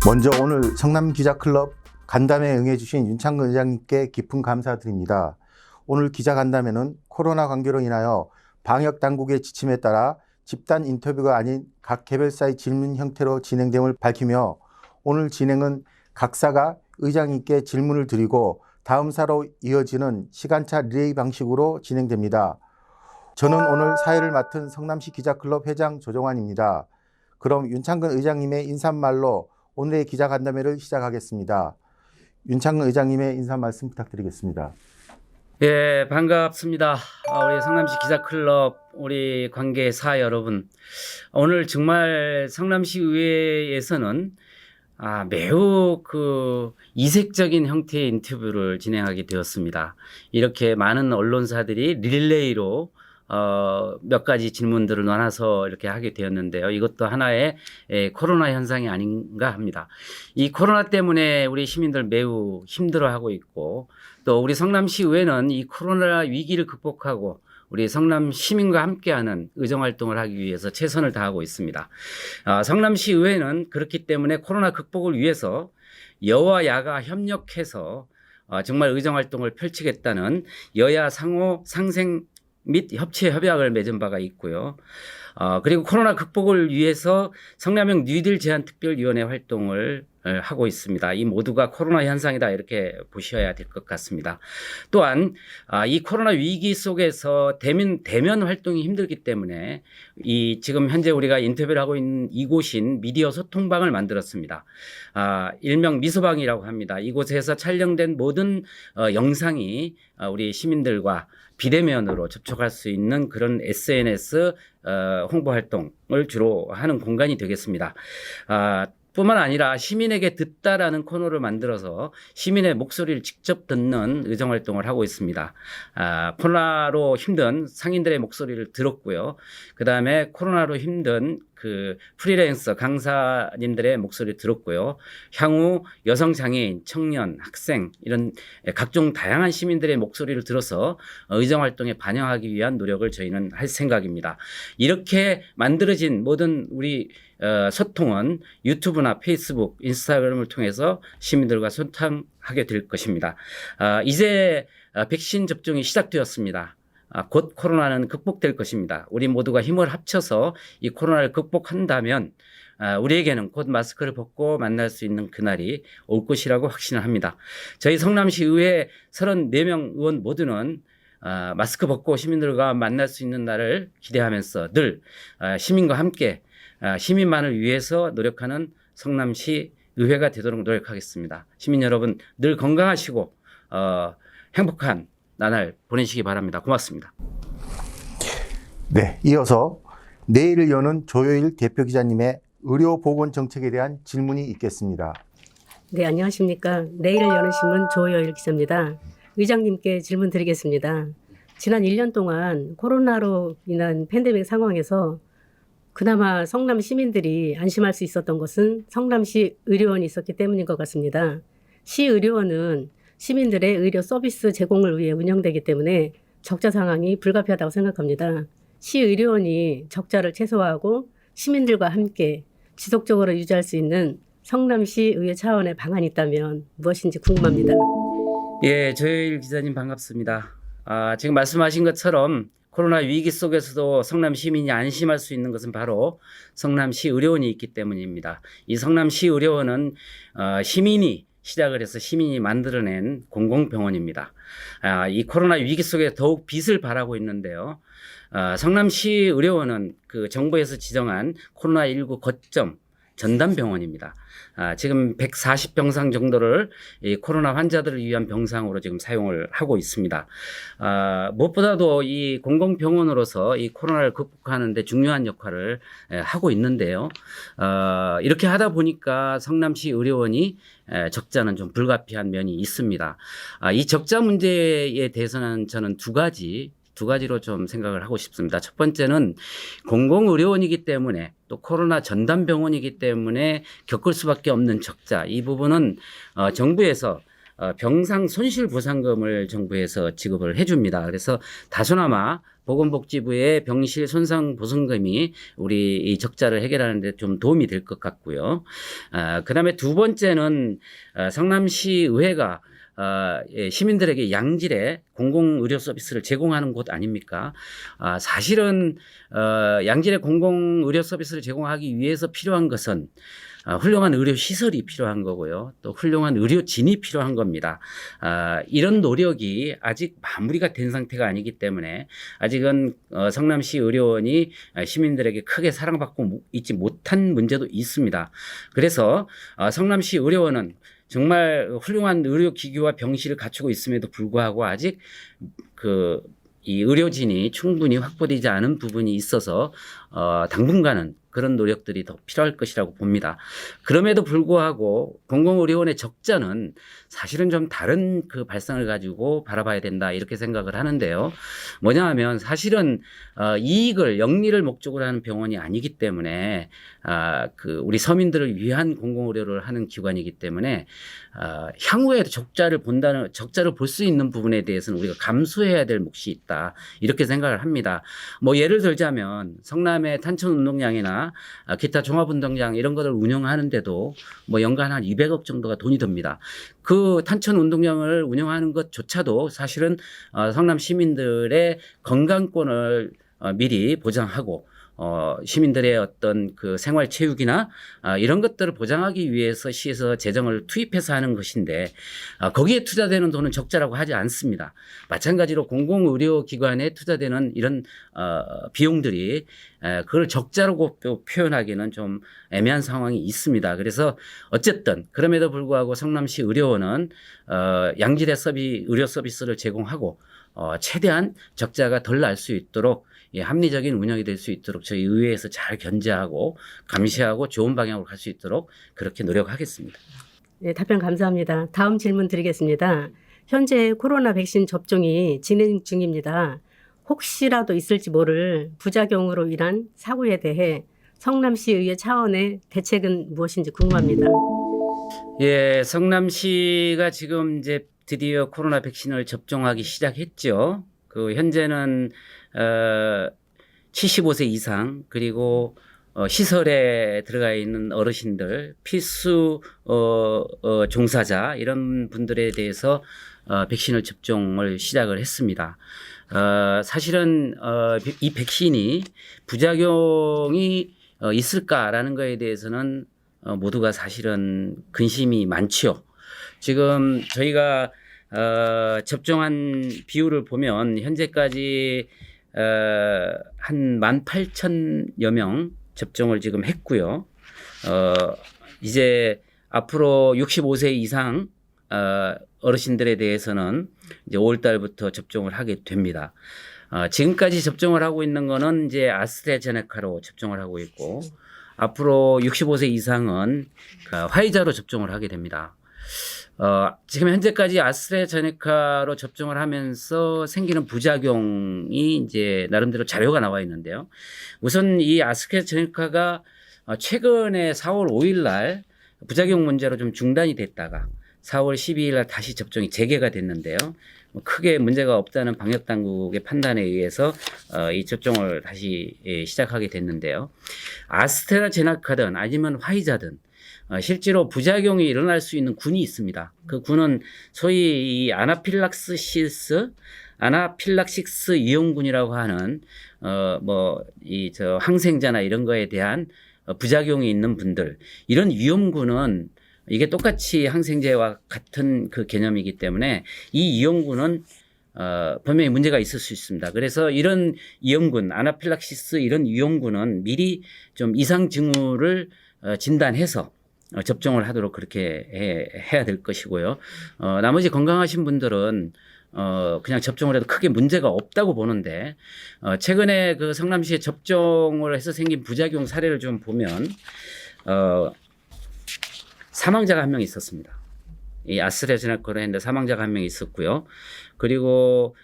먼저 오늘 성남기자클럽 간담회에 응해주신 윤창근 의장님께 깊은 감사드립니다. 오늘 기자간담회는 코로나 관계로 인하여 방역당국의 지침에 따라 집단 인터뷰가 아닌 각 개별사의 질문 형태로 진행됨을 밝히며 오늘 진행은 각사가 의장님께 질문을 드리고 다음 사로 이어지는 시간차 리레이 방식으로 진행됩니다. 저는 오늘 사회를 맡은 성남시 기자클럽 회장 조종환입니다. 그럼 윤창근 의장님의 인사말로 오늘의 기자간담회를 시작하겠습니다. 윤창근 의장님의 인사 말씀 부탁드리겠습니다. 예, 반갑습니다. 우리 성남시 기자클럽 우리 관계사 여러분, 오늘 정말 성남시 의회에서는 매우 이색적인 형태의 인터뷰를 진행하게 되었습니다. 이렇게 많은 언론사들이 릴레이로 몇 가지 질문들을 나눠서 이렇게 하게 되었는데요. 이것도 하나의 코로나 현상이 아닌가 합니다. 이 코로나 때문에 우리 시민들 매우 힘들어하고 있고, 또 우리 성남시 의회는 이 코로나 위기를 극복하고 우리 성남 시민과 함께하는 의정활동을 하기 위해서 최선을 다하고 있습니다. 성남시 의회는 그렇기 때문에 코로나 극복을 위해서 여와 야가 협력해서 정말 의정활동을 펼치겠다는 여야 상호 상생 및 협치 협약을 맺은 바가 있고요. 그리고 코로나 극복을 위해서 성남형 뉴딜 제안특별위원회 활동을 하고 있습니다. 이 모두가 코로나 현상이다 이렇게 보셔야 될 것 같습니다. 또한 이 코로나 위기 속에서 대면 활동이 힘들기 때문에 지금 현재 우리가 인터뷰를 하고 있는 이곳인 미디어 소통방을 만들었습니다. 일명 미소방이라고 합니다. 이곳에서 촬영된 모든 영상이 우리 시민들과 비대면으로 접촉할 수 있는 그런 SNS 홍보 활동을 주로 하는 공간이 되겠습니다. 뿐만 아니라 시민에게 듣다라는 코너를 만들어서 시민의 목소리를 직접 듣는 의정활동을 하고 있습니다. 코로나로 힘든 상인들의 목소리를 들었고요. 그다음에 코로나로 힘든 프리랜서 강사님들의 목소리를 들었고요. 향후 여성 장애인, 청년, 학생 이런 각종 다양한 시민들의 목소리를 들어서 의정활동에 반영하기 위한 노력을 저희는 할 생각입니다. 이렇게 만들어진 모든 우리 소통은 유튜브나 페이스북, 인스타그램을 통해서 시민들과 소통하게 될 것입니다. 이제 백신 접종이 시작되었습니다. 곧 코로나는 극복될 것입니다. 우리 모두가 힘을 합쳐서 이 코로나를 극복한다면 우리에게는 곧 마스크를 벗고 만날 수 있는 그날이 올 것이라고 확신을 합니다. 저희 성남시 의회 34명 의원 모두는 마스크 벗고 시민들과 만날 수 있는 날을 기대하면서 늘 시민과 함께 시민만을 위해서 노력하는 성남시 의회가 되도록 노력하겠습니다. 시민 여러분 늘 건강하시고 행복한 나날 보내시기 바랍니다. 고맙습니다. 네, 이어서 내일을 여는 조효일 대표기자님의 의료보건 정책에 대한 질문이 있겠습니다. 네, 안녕하십니까. 내일을 여는 신문 조효일 기자입니다. 의장님께 질문 드리겠습니다. 지난 1년 동안 코로나로 인한 팬데믹 상황에서 그나마 성남 시민들이 안심할 수 있었던 것은 성남시 의료원이 있었기 때문인 것 같습니다. 시 의료원은 시민들의 의료 서비스 제공을 위해 운영되기 때문에 적자 상황이 불가피하다고 생각합니다. 시 의료원이 적자를 최소화하고 시민들과 함께 지속적으로 유지할 수 있는 성남시 의회 차원의 방안이 있다면 무엇인지 궁금합니다. 예, 조효일 기자님 반갑습니다. 지금 말씀하신 것처럼 코로나 위기 속에서도 성남 시민이 안심할 수 있는 것은 바로 성남시 의료원이 있기 때문입니다. 이 성남시 의료원은 시민이 시작을 해서 시민이 만들어낸 공공병원입니다. 이 코로나 위기 속에 더욱 빛을 발하고 있는데요. 성남시 의료원은 정부에서 지정한 코로나19 거점 전담병원입니다. 지금 140병상 정도를 이 코로나 환자들을 위한 병상으로 지금 사용을 하고 있습니다. 무엇보다도 이 공공병원으로서 이 코로나를 극복하는 데 중요한 역할을 하고 있는데요. 이렇게 하다 보니까 성남시 의료원이 적자는 좀 불가피한 면이 있습니다. 이 적자 문제에 대해서는 저는 두 가지로 좀 생각을 하고 싶습니다. 첫 번째는 공공의료원이기 때문에 또 코로나 전담병원이기 때문에 겪을 수밖에 없는 적자, 이 부분은 정부에서 병상 손실보상금을 정부에서 지급을 해줍니다. 그래서 다소나마 보건복지부의 병실 손상보상금이 우리 이 적자를 해결하는 데 좀 도움이 될 것 같고요. 그다음에 두 번째는 성남시 의회가 시민들에게 양질의 공공의료 서비스를 제공하는 곳 아닙니까? 사실은 양질의 공공의료 서비스를 제공하기 위해서 필요한 것은 훌륭한 의료 시설이 필요한 거고요. 또 훌륭한 의료진이 필요한 겁니다. 이런 노력이 아직 마무리가 된 상태가 아니기 때문에 아직은 성남시 의료원이 시민들에게 크게 사랑받고 있지 못한 문제도 있습니다. 그래서 성남시 의료원은 정말 훌륭한 의료기기와 병실을 갖추고 있음에도 불구하고 아직 이 의료진이 충분히 확보되지 않은 부분이 있어서 당분간은 그런 노력들이 더 필요할 것이라고 봅니다. 그럼에도 불구하고 공공의료원의 적자는 사실은 좀 다른 그 발상을 가지고 바라봐야 된다 이렇게 생각을 하는데요. 뭐냐 하면 사실은 이익을 영리를 목적으로 하는 병원이 아니기 때문에 우리 서민들을 위한 공공의료를 하는 기관이기 때문에 향후에 적자를 볼 수 있는 부분에 대해서는 우리가 감수해야 될 몫이 있다 이렇게 생각을 합니다. 뭐 예를 들자면 성남의 탄천운동장이나 기타 종합운동장 이런 것을 운영하는데도 뭐 연간 한 200억 정도가 돈이 듭니다. 그 탄천운동장을 운영하는 것조차도 사실은 성남 시민들의 건강권을 미리 보장하고 시민들의 어떤 그 생활 체육이나 이런 것들을 보장하기 위해서 시에서 재정을 투입해서 하는 것인데 거기에 투자되는 돈은 적자라고 하지 않습니다. 마찬가지로 공공의료기관에 투자되는 이런 비용들이 그걸 적자라고 표현하기는 좀 애매한 상황이 있습니다. 그래서 어쨌든 그럼에도 불구하고 성남시 의료원은 양질의 의료 서비스를 제공하고 최대한 적자가 덜 날 수 있도록 합리적인 운영이 될 수 있도록 저희 의회에서 잘 견제하고 감시하고 좋은 방향으로 갈 수 있도록 그렇게 노력하겠습니다. 네, 답변 감사합니다. 다음 질문 드리겠습니다. 현재 코로나 백신 접종이 진행 중입니다. 혹시라도 있을지 모를 부작용으로 인한 사고에 대해 성남시의회 차원의 대책은 무엇인지 궁금합니다. 예, 성남시가 지금 이제 드디어 코로나 백신을 접종하기 시작했죠. 현재는 75세 이상 그리고 시설에 들어가 있는 어르신들, 필수 종사자 이런 분들에 대해서 백신을 접종을 시작을 했습니다. 사실은 이 백신이 부작용이 있을까라는 거에 대해서는 모두가 사실은 근심이 많죠. 지금 저희가 접종한 비율을 보면 현재까지 한 18,000여 명 접종을 지금 했고요. 이제 앞으로 65세 이상 어르신들에 대해서는 이제 5월 달부터 접종을 하게 됩니다. 지금까지 접종을 하고 있는 거는 이제 아스트라제네카로 접종을 하고 있고 앞으로 65세 이상은 화이자로 접종을 하게 됩니다. 지금 현재까지 아스트라제네카로 접종을 하면서 생기는 부작용이 이제 나름대로 자료가 나와 있는데요. 우선 이 아스트라제네카가 최근에 4월 5일 날 부작용 문제로 좀 중단이 됐다가 4월 12일 날 다시 접종이 재개가 됐는데요. 크게 문제가 없다는 방역 당국의 판단에 의해서 이 접종을 다시 시작하게 됐는데요. 아스트라제네카든 아니면 화이자든 실제로 부작용이 일어날 수 있는 군이 있습니다. 그 군은 소위 이 아나필락시스 위험군이라고 하는 항생제나 이런 거에 대한 부작용이 있는 분들, 이런 위험군은 이게 똑같이 항생제와 같은 그 개념이기 때문에 이 위험군은 분명히 문제가 있을 수 있습니다. 그래서 이런 위험군, 아나필락시스 이런 위험군은 미리 좀 이상 징후를 진단해서 접종을 하도록 그렇게 해야 될 것이고요. 나머지 건강하신 분들은 그냥 접종을 해도 크게 문제가 없다고 보는데 최근에 그 성남시에 접종을 해서 생긴 부작용 사례를 좀 보면 사망자가 한 명 있었습니다. 이 아스트라제네카로 했는데 사망자가 한 명 있었고요. 그리고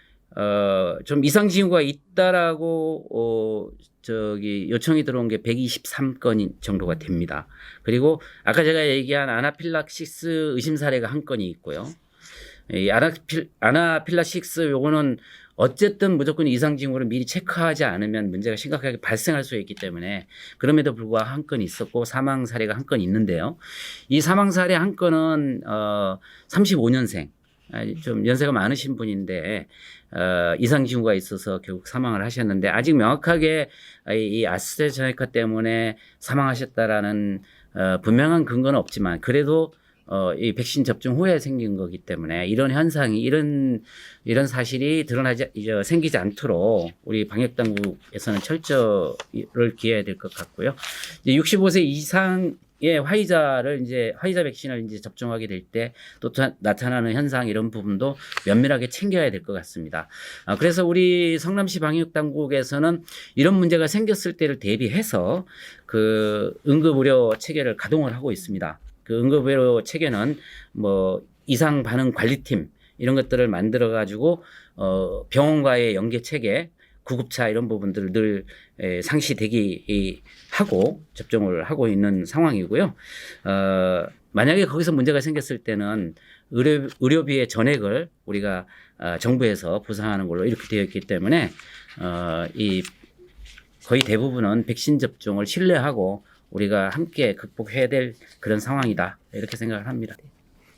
좀 이상 징후가 있다라고 요청이 들어온 게 123건 정도가 됩니다. 그리고 아까 제가 얘기한 아나필락시스 의심 사례가 한 건이 있고요. 이 아나필락시스 요거는 어쨌든 무조건 이상 징후를 미리 체크하지 않으면 문제가 심각하게 발생할 수 있기 때문에 그럼에도 불구하고 한 건 있었고 사망 사례가 한 건 있는데요. 이 사망 사례 한 건은 35년생 좀 연세가 많으신 분인데 이상 징후가 있어서 결국 사망을 하셨는데 아직 명확하게 이 아스트라제네카 때문에 사망하셨다라는 분명한 근거는 없지만 그래도 이 백신 접종 후에 생긴 거기 때문에 이런 현상이 이런 사실이 생기지 않도록 우리 방역 당국에서는 철저를 기해야 될 것 같고요. 이제 65세 이상의 화이자 백신을 이제 접종하게 될 때 또 나타나는 현상 이런 부분도 면밀하게 챙겨야 될 것 같습니다. 그래서 우리 성남시 방역 당국에서는 이런 문제가 생겼을 때를 대비해서 그 응급의료 체계를 가동을 하고 있습니다. 그 응급의료 체계는 뭐 이상 반응 관리팀 이런 것들을 만들어 가지고 병원과의 연계 체계, 구급차 이런 부분들을 늘 상시 대기하고 접종을 하고 있는 상황이고요. 만약에 거기서 문제가 생겼을 때는 의료비의 전액을 우리가 정부에서 보상하는 걸로 이렇게 되어 있기 때문에 이 거의 대부분은 백신 접종을 신뢰하고 우리가 함께 극복해야 될 그런 상황이다 이렇게 생각을 합니다.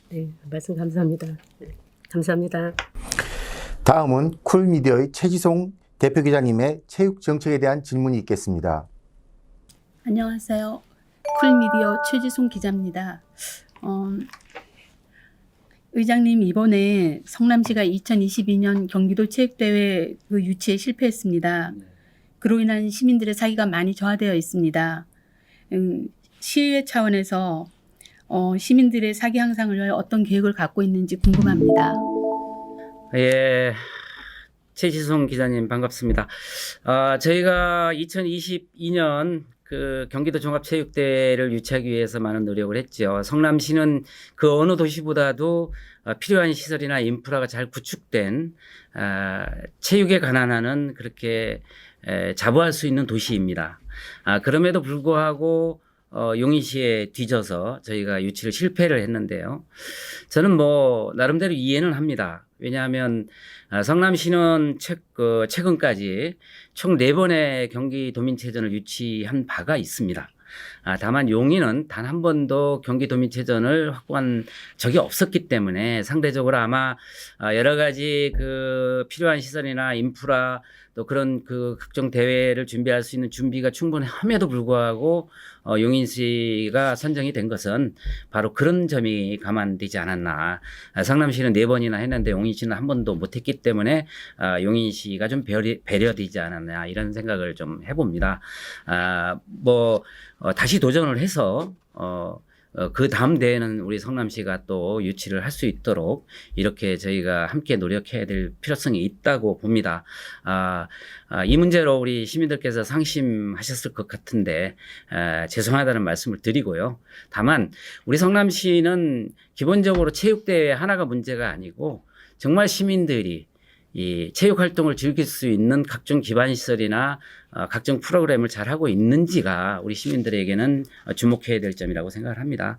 네, 말씀 감사합니다. 네, 감사합니다. 다음은 쿨미디어의 최지송 대표 기자님의 체육 정책에 대한 질문이 있겠습니다. 안녕하세요. 쿨미디어 최지송 기자입니다. 의장님, 이번에 성남시가 2022년 경기도 체육대회 그 유치에 실패했습니다. 그로 인한 시민들의 사기가 많이 저하되어 있습니다. 시의회 차원에서 시민들의 사기 향상을 위해 어떤 계획을 갖고 있는지 궁금합니다. 예, 최지송 기자님 반갑습니다. 저희가 2022년 그 경기도 종합체육대회를 유치하기 위해서 많은 노력을 했죠. 성남시는 그 어느 도시보다도 필요한 시설이나 인프라가 잘 구축된 체육에 관한하는 그렇게 자부할 수 있는 도시입니다. 그럼에도 불구하고 용인시에 뒤져서 저희가 유치를 실패를 했는데요. 저는 뭐 나름대로 이해는 합니다. 왜냐하면 성남시는 최근까지 총 4번의 경기도민체전을 유치한 바가 있습니다. 다만 용인은 단 한 번도 경기도민체전을 확보한 적이 없었기 때문에 상대적으로 아마 여러 가지 그 필요한 시설이나 인프라 또 그런 그 각종 대회를 준비할 수 있는 준비가 충분함에도 불구하고 용인시가 선정이 된 것은 바로 그런 점이 감안되지 않았나. 성남시는 4번이나 했는데 용인시는 한 번도 못했기 때문에 용인시가 좀 배려되지 않았나 이런 생각을 좀 해봅니다. 다시 도전을 해서 그 다음 대회는 우리 성남시가 또 유치를 할 수 있도록 이렇게 저희가 함께 노력해야 될 필요성이 있다고 봅니다. 이 문제로 우리 시민들께서 상심하셨을 것 같은데 죄송하다는 말씀을 드리고요. 다만 우리 성남시는 기본적으로 체육대회 하나가 문제가 아니고 정말 시민들이 이 체육 활동을 즐길 수 있는 각종 기반 시설이나 각종 프로그램을 잘 하고 있는지가 우리 시민들에게는 주목해야 될 점이라고 생각을 합니다.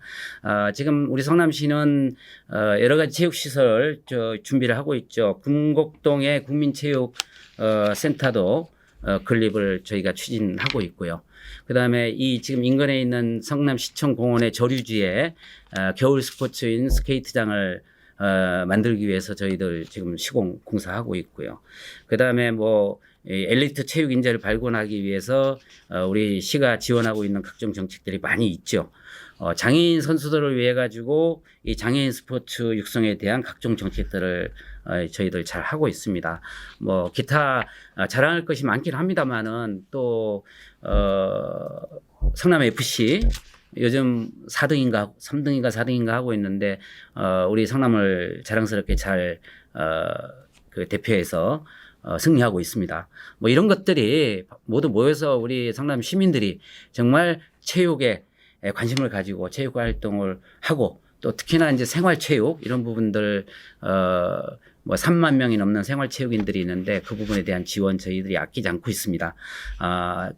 지금 우리 성남시는 여러 가지 체육 시설 준비를 하고 있죠. 금곡동의 국민체육센터도 건립을 저희가 추진하고 있고요. 그다음에 이 지금 인근에 있는 성남시청 공원의 저류지에 겨울 스포츠인 스케이트장을 만들기 위해서 저희들 지금 시공 공사하고 있고요. 그다음에 엘리트 체육 인재를 발굴하기 위해서 우리 시가 지원하고 있는 각종 정책들이 많이 있죠. 장애인 선수들을 위해 가지고 이 장애인 스포츠 육성에 대한 각종 정책들을 저희들 잘 하고 있습니다. 기타 자랑할 것이 많긴 합니다만은 또 성남 FC 요즘 4등인가 3등인가 4등인가 하고 있는데 우리 성남을 자랑스럽게 잘 그 대표해서 승리하고 있습니다. 이런 것들이 모두 모여서 우리 성남 시민들이 정말 체육에 관심을 가지고 체육 활동을 하고 또 특히나 이제 생활체육 이런 부분들 뭐 3만 명이 넘는 생활체육인들이 있는데 그 부분에 대한 지원 저희들이 아끼지 않고 있습니다.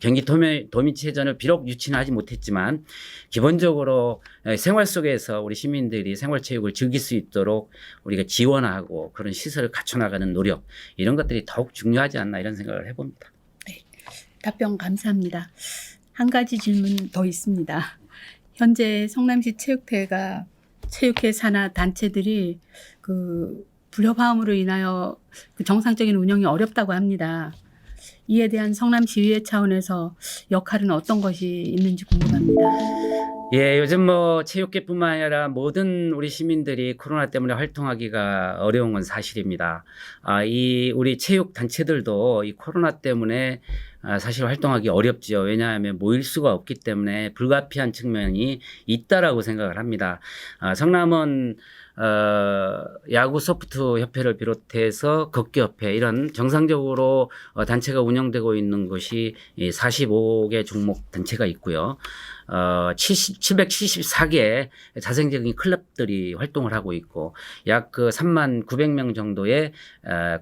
경기 도민체전을 비록 유치는 하지 못했지만 기본적으로 생활 속에서 우리 시민들이 생활체육을 즐길 수 있도록 우리가 지원하고 그런 시설을 갖춰나가는 노력 이런 것들이 더욱 중요하지 않나 이런 생각을 해봅니다. 답변 감사합니다. 한 가지 질문 더 있습니다. 현재 성남시 체육회가 체육회 산하 단체들이 그 불협화음으로 인하여 그 정상적인 운영이 어렵다고 합니다. 이에 대한 성남시의회 차원에서 역할은 어떤 것이 있는지 궁금합니다. 예, 요즘 뭐 체육계뿐만 아니라 모든 우리 시민들이 코로나 때문에 활동하기가 어려운 건 사실입니다. 이 우리 체육 단체들도 이 코로나 때문에 사실 활동하기 어렵죠. 왜냐하면 모일 수가 없기 때문에 불가피한 측면이 있다라고 생각을 합니다. 성남은 야구 소프트 협회를 비롯해서 걷기협회 이런 정상적으로 단체가 운영되고 있는 것이 45개 종목 단체가 있고요. 774개 자생적인 클럽들이 활동을 하고 있고 약 그 3만 900명 정도의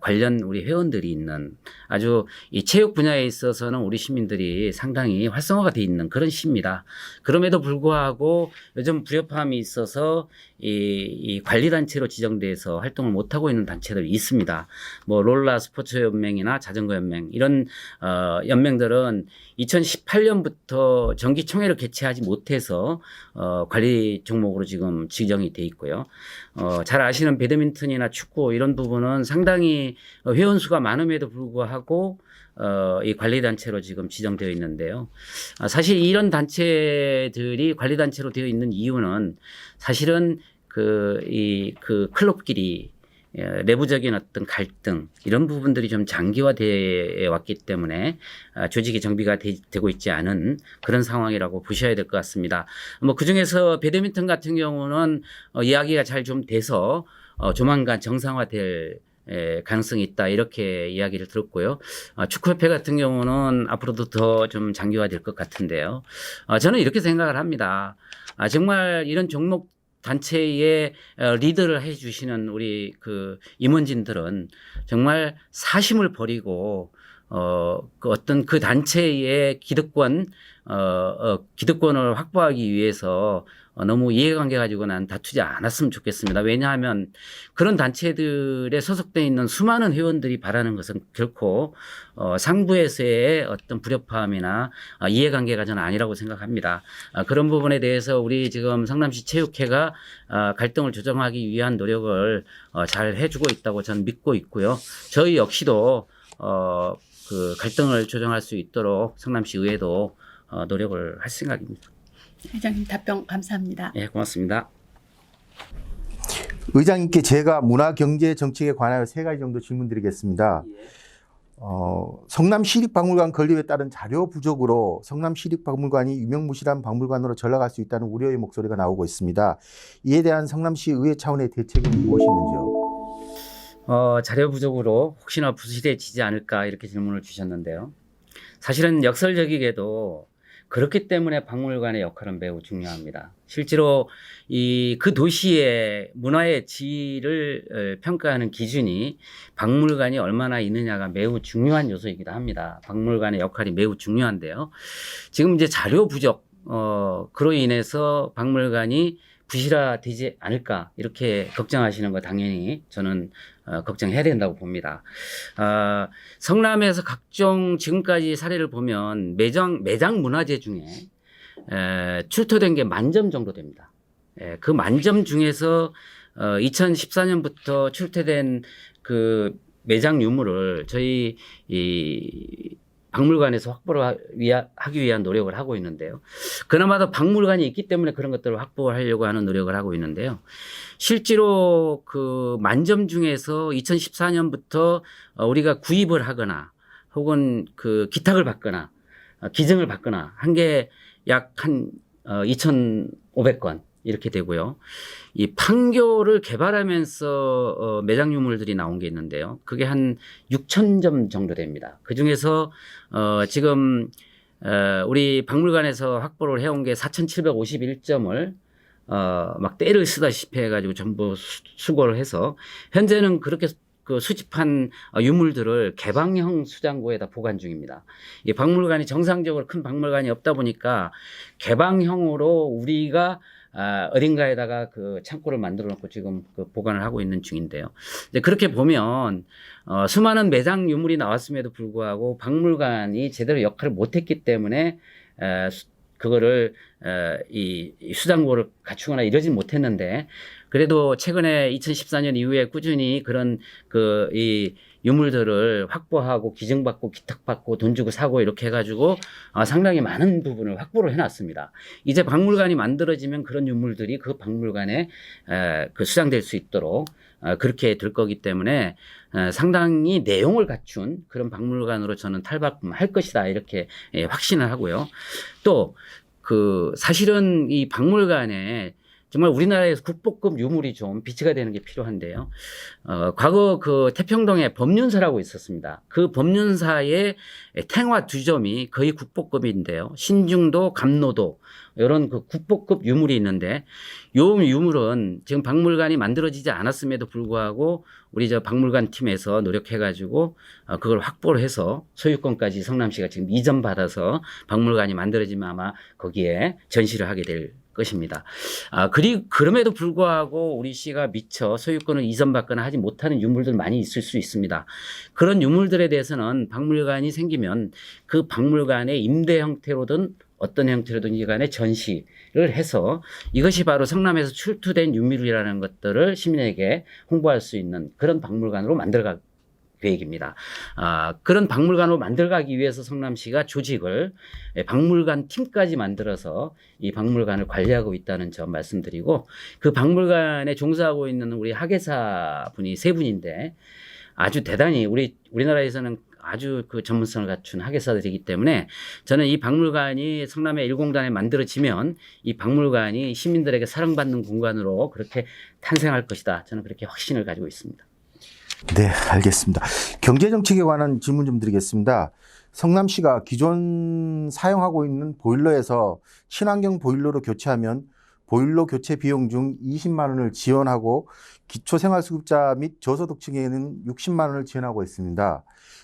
관련 우리 회원들이 있는 아주 이 체육 분야에 있어서는 우리 시민들이 상당히 활성화가 돼 있는 그런 시입니다. 그럼에도 불구하고 요즘 불협화음이 있어서 이 관리단체로 지정돼서 활동을 못하고 있는 단체들이 있습니다. 뭐 롤라 스포츠 연맹이나 자전거 연맹 이런 연맹들은 2018년부터 정기총회를 개최하지 못해서 관리 종목으로 지금 지정이 돼 있고요. 잘 아시는 배드민턴이나 축구 이런 부분은 상당히 회원 수가 많음에도 불구하고 이 관리단체로 지금 지정되어 있는데요. 사실 이런 단체들이 관리단체로 되어 있는 이유는 사실은 그 클럽끼리 내부적인 어떤 갈등 이런 부분들이 좀 장기화되어 왔기 때문에 조직이 정비가 되고 있지 않은 그런 상황이라고 보셔야 될 것 같습니다. 뭐 그중에서 배드민턴 같은 경우는 이야기가 잘 좀 돼서 조만간 정상화될 가능성이 있다 이렇게 이야기를 들었고요. 축구협회 같은 경우는 앞으로도 더 좀 장기화될 것 같은데요. 저는 이렇게 생각을 합니다. 정말 이런 종목 단체의 리더를 해주시는 우리 그 임원진들은 정말 사심을 버리고 그 어떤 그 단체의 기득권을 확보하기 위해서 너무 이해관계 가지고 난 다투지 않았으면 좋겠습니다. 왜냐하면 그런 단체들에 소속되어 있는 수많은 회원들이 바라는 것은 결코 상부에서의 어떤 불협화음이나 이해관계가 저는 아니라고 생각합니다. 그런 부분에 대해서 우리 지금 성남시 체육회가 갈등을 조정하기 위한 노력을 잘 해주고 있다고 저는 믿고 있고요. 저희 역시도 그 갈등을 조정할 수 있도록 성남시 의회도 노력을 할 생각입니다. 회장님 답변 감사합니다. 예, 고맙습니다. 의장님께 제가 문화, 경제, 정책에 관하여 3가지 정도 질문드리겠습니다. 성남시립박물관 건립에 따른 자료 부족으로 성남시립박물관이 유명무실한 박물관으로 전락할 수 있다는 우려의 목소리가 나오고 있습니다. 이에 대한 성남시 의회 차원의 대책은 무엇이 있는지요? 자료 부족으로 혹시나 부실해지지 않을까 이렇게 질문을 주셨는데요. 사실은 역설적이게도 그렇기 때문에 박물관의 역할은 매우 중요합니다. 실제로 그 도시의 문화의 질을 평가하는 기준이 박물관이 얼마나 있느냐가 매우 중요한 요소이기도 합니다. 박물관의 역할이 매우 중요한데요. 지금 이제 자료 부족, 그로 인해서 박물관이 부실화되지 않을까 이렇게 걱정하시는 거 당연히 저는 걱정해야 된다고 봅니다. 성남에서 각종 지금까지 사례를 보면 매장 문화재 중에 출토된 게 10,000점 정도 됩니다. 그 10,000점 중에서 2014년부터 출토된 그 매장 유물을 저희 이 박물관에서 확보를 하기 위한 노력을 하고 있는데요. 그나마도 박물관이 있기 때문에 그런 것들을 확보하려고 하는 노력을 하고 있는데요. 실제로 그 10,000점 중에서 2014년부터 우리가 구입을 하거나 혹은 그 기탁을 받거나 기증을 받거나 한 게 약 한 2,500건 이렇게 되고요. 이 판교를 개발하면서 매장 유물들이 나온 게 있는데요. 그게 한 6,000점 정도 됩니다. 그 중에서 지금 우리 박물관에서 확보를 해온 게 4,751점을 막 떼를 쓰다시피 해가지고 전부 수거를 해서 현재는 그렇게 그 수집한 유물들을 개방형 수장고에다 보관 중입니다. 이 박물관이 정상적으로 큰 박물관이 없다 보니까 개방형으로 우리가 어딘가에다가 그 창고를 만들어 놓고 지금 그 보관을 하고 있는 중인데요. 이제 그렇게 보면 수많은 매장 유물이 나왔음에도 불구하고 박물관이 제대로 역할을 못했기 때문에 그거를 이 수장고를 갖추거나 이러진 못했는데, 그래도 최근에 2014년 이후에 꾸준히 그런 이 유물들을 확보하고 기증받고 기탁받고 돈 주고 사고 이렇게 해가지고 상당히 많은 부분을 확보를 해놨습니다. 이제 박물관이 만들어지면 그런 유물들이 그 박물관에 그 수장될 수 있도록 그렇게 될 거기 때문에 상당히 내용을 갖춘 그런 박물관으로 저는 탈바꿈할 것이다, 이렇게 확신을 하고요. 또 사실은 이 박물관에 정말 우리나라에서 국보급 유물이 좀 비치가 되는 게 필요한데요. 과거 그 태평동에 법륜사라고 있었습니다. 그 법륜사의 탱화 2점이 거의 국보급인데요. 신중도, 감로도 이런 그 국보급 유물이 있는데, 요 유물은 지금 박물관이 만들어지지 않았음에도 불구하고 우리 저 박물관 팀에서 노력해가지고 그걸 확보를 해서 소유권까지 성남시가 지금 이전받아서 박물관이 만들어지면 아마 거기에 전시를 하게 될 것입니다. 그럼에도 불구하고 우리 시가 미처 소유권을 이전받거나 하지 못하는 유물들 많이 있을 수 있습니다. 그런 유물들에 대해서는 박물관이 생기면 그 박물관의 임대 형태로든 어떤 형태로든지 간에 전시를 해서 이것이 바로 성남에서 출토된 유물이라는 것들을 시민에게 홍보할 수 있는 그런 박물관으로 만들어갈 계획입니다. 그런 박물관으로 만들어가기 위해서 성남시가 조직을 박물관 팀까지 만들어서 이 박물관을 관리하고 있다는 점 말씀드리고, 그 박물관에 종사하고 있는 우리 학예사 분이 3분인데 아주 대단히 우리나라에서는 아주 그 전문성을 갖춘 학예사들이기 때문에 저는 이 박물관이 성남의 1공단에 만들어지면 이 박물관이 시민들에게 사랑받는 공간으로 그렇게 탄생할 것이다, 저는 그렇게 확신을 가지고 있습니다. 네, 알겠습니다. 경제정책에 관한 질문 좀 드리겠습니다. 성남시가 기존 사용하고 있는 보일러에서 친환경 보일러로 교체하면 보일러 교체 비용 중 20만 원을 지원하고 기초생활수급자 및 저소득층에는 60만 원을 지원하고 있습니다.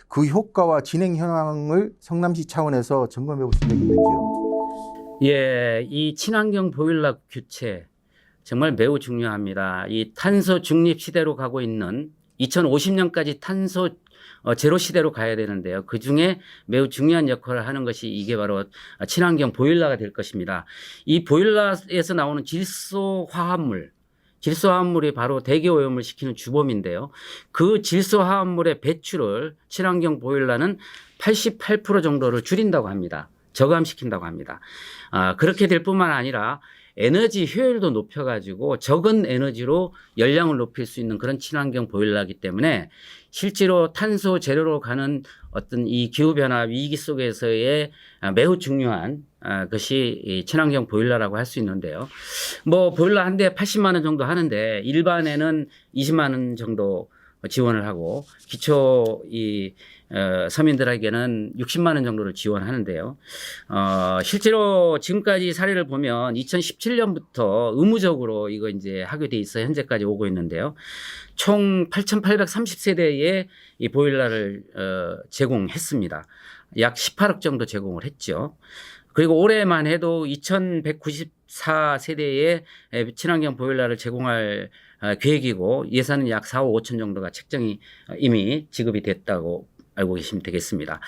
그 효과와 진행 현황을 성남시 차원에서 점검해 보신 적이 있는지요? 예, 이 친환경 보일러 교체 정말 매우 중요합니다. 이 탄소 중립 시대로 가고 있는 2050년까지 탄소 제로 시대로 가야 되는데요. 그 중에 매우 중요한 역할을 하는 것이 이게 바로 친환경 보일러가 될 것입니다. 이 보일러에서 나오는 질소화합물이 바로 대기오염을 시키는 주범인데요. 그 질소화합물의 배출을 친환경 보일러는 88% 정도를 줄인다고 합니다. 저감시킨다고 합니다. 그렇게 될 뿐만 아니라 에너지 효율도 높여가지고 적은 에너지로 열량을 높일 수 있는 그런 친환경 보일러이기 때문에 실제로 탄소 제로로 가는 어떤 이 기후변화 위기 속에서의 매우 중요한 것이 이 친환경 보일러라고 할 수 있는데요. 뭐 보일러 한 대 80만 원 정도 하는데 일반에는 20만 원 정도 지원을 하고 기초 서민들에게는 60만 원 정도를 지원하는데요. 실제로 지금까지 사례를 보면 2017년부터 의무적으로 이거 이제 하게 돼 있어 현재까지 오고 있는데요. 총 8,830세대의 이 보일러를 제공했습니다. 약 18억 정도 제공을 했죠. 그리고 올해만 해도 2,194세대의 친환경 보일러를 제공할 계획이고 예산은 약 4억 5천 정도가 책정이 이미 지급이 됐다고 알고 계시면 되겠습니다.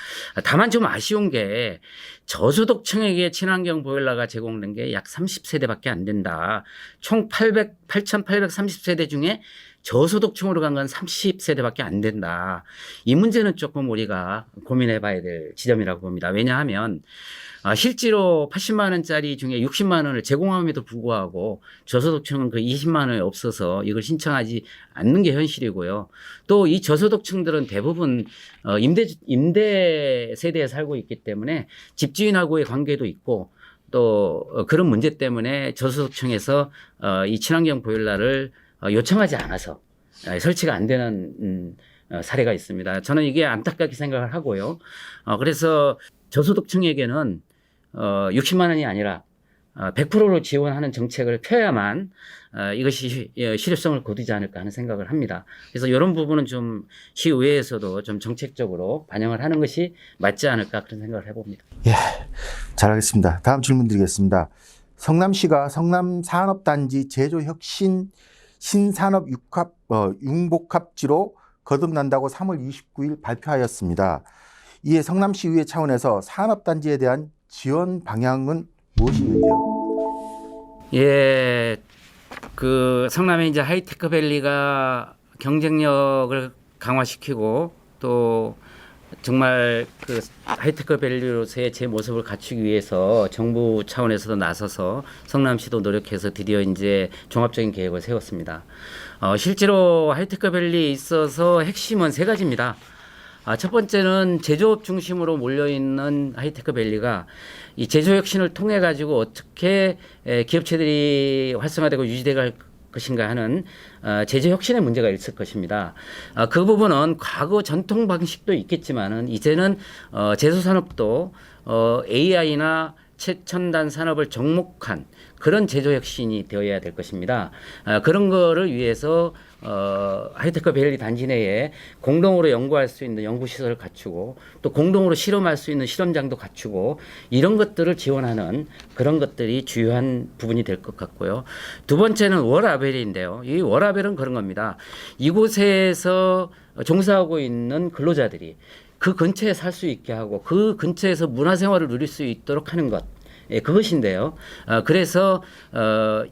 다만 좀 아쉬운 게 저소득층에게 친환경 보일러가 제공된 게 약 30세대밖에 안 된다. 총 8,830세대 중에 저소득층으로 간 건 30세대밖에 안 된다. 이 문제는 조금 우리가 고민해 봐야 될 지점이라고 봅니다. 왜냐하면 실제로 80만 원짜리 중에 60만 원을 제공함에도 불구하고 저소득층은 그 20만 원이 없어서 이걸 신청하지 않는 게 현실이고요. 또 이 저소득층들은 대부분 임대 세대에 살고 있기 때문에 집주인하고의 관계도 있고 또 그런 문제 때문에 저소득층에서 이 친환경 보일러를 요청하지 않아서 설치가 안 되는 사례가 있습니다. 저는 이게 안타깝게 생각을 하고요. 그래서 저소득층에게는 60만 원이 아니라 100%로 지원하는 정책을 펴야만 이것이 실효성을 거두지 않을까 하는 생각을 합니다. 그래서 이런 부분은 좀 시의회에서도 좀 정책적으로 반영을 하는 것이 맞지 않을까 그런 생각을 해봅니다. 예, 잘하겠습니다. 다음 질문 드리겠습니다. 성남시가 성남산업단지 제조혁신 신산업 융복합지로 거듭난다고 3월 29일 발표하였습니다. 이에 성남시의회 차원에서 산업단지에 대한 지원 방향은 무엇인지요? 예, 그 성남의 이제 하이테크밸리가 경쟁력을 강화시키고 또 정말 그 하이테크밸리로서의 제 모습을 갖추기 위해서 정부 차원에서도 나서서 성남시도 노력해서 드디어 이제 종합적인 계획을 세웠습니다. 실제로 하이테크밸리에 있어서 핵심은 세 가지입니다. 첫 번째는 제조업 중심으로 몰려있는 하이테크밸리가 이 제조혁신을 통해 가지고 어떻게 기업체들이 활성화되고 유지될 것인가 하는 제조혁신의 문제가 있을 것입니다. 그 부분은 과거 전통 방식도 있겠지만은 이제는 제조산업도 AI나 최첨단 산업을 접목한 그런 제조혁신이 되어야 될 것입니다. 그런 거를 위해서 하이테크밸리 단지 내에 공동으로 연구할 수 있는 연구시설을 갖추고 또 공동으로 실험할 수 있는 실험장도 갖추고 이런 것들을 지원하는 그런 것들이 주요한 부분이 될 것 같고요. 두 번째는 워라밸인데요. 이 워라밸은 그런 겁니다. 이곳에서 종사하고 있는 근로자들이 그 근처에 살 수 있게 하고 그 근처에서 문화생활을 누릴 수 있도록 하는 것. 예, 그것인데요. 그래서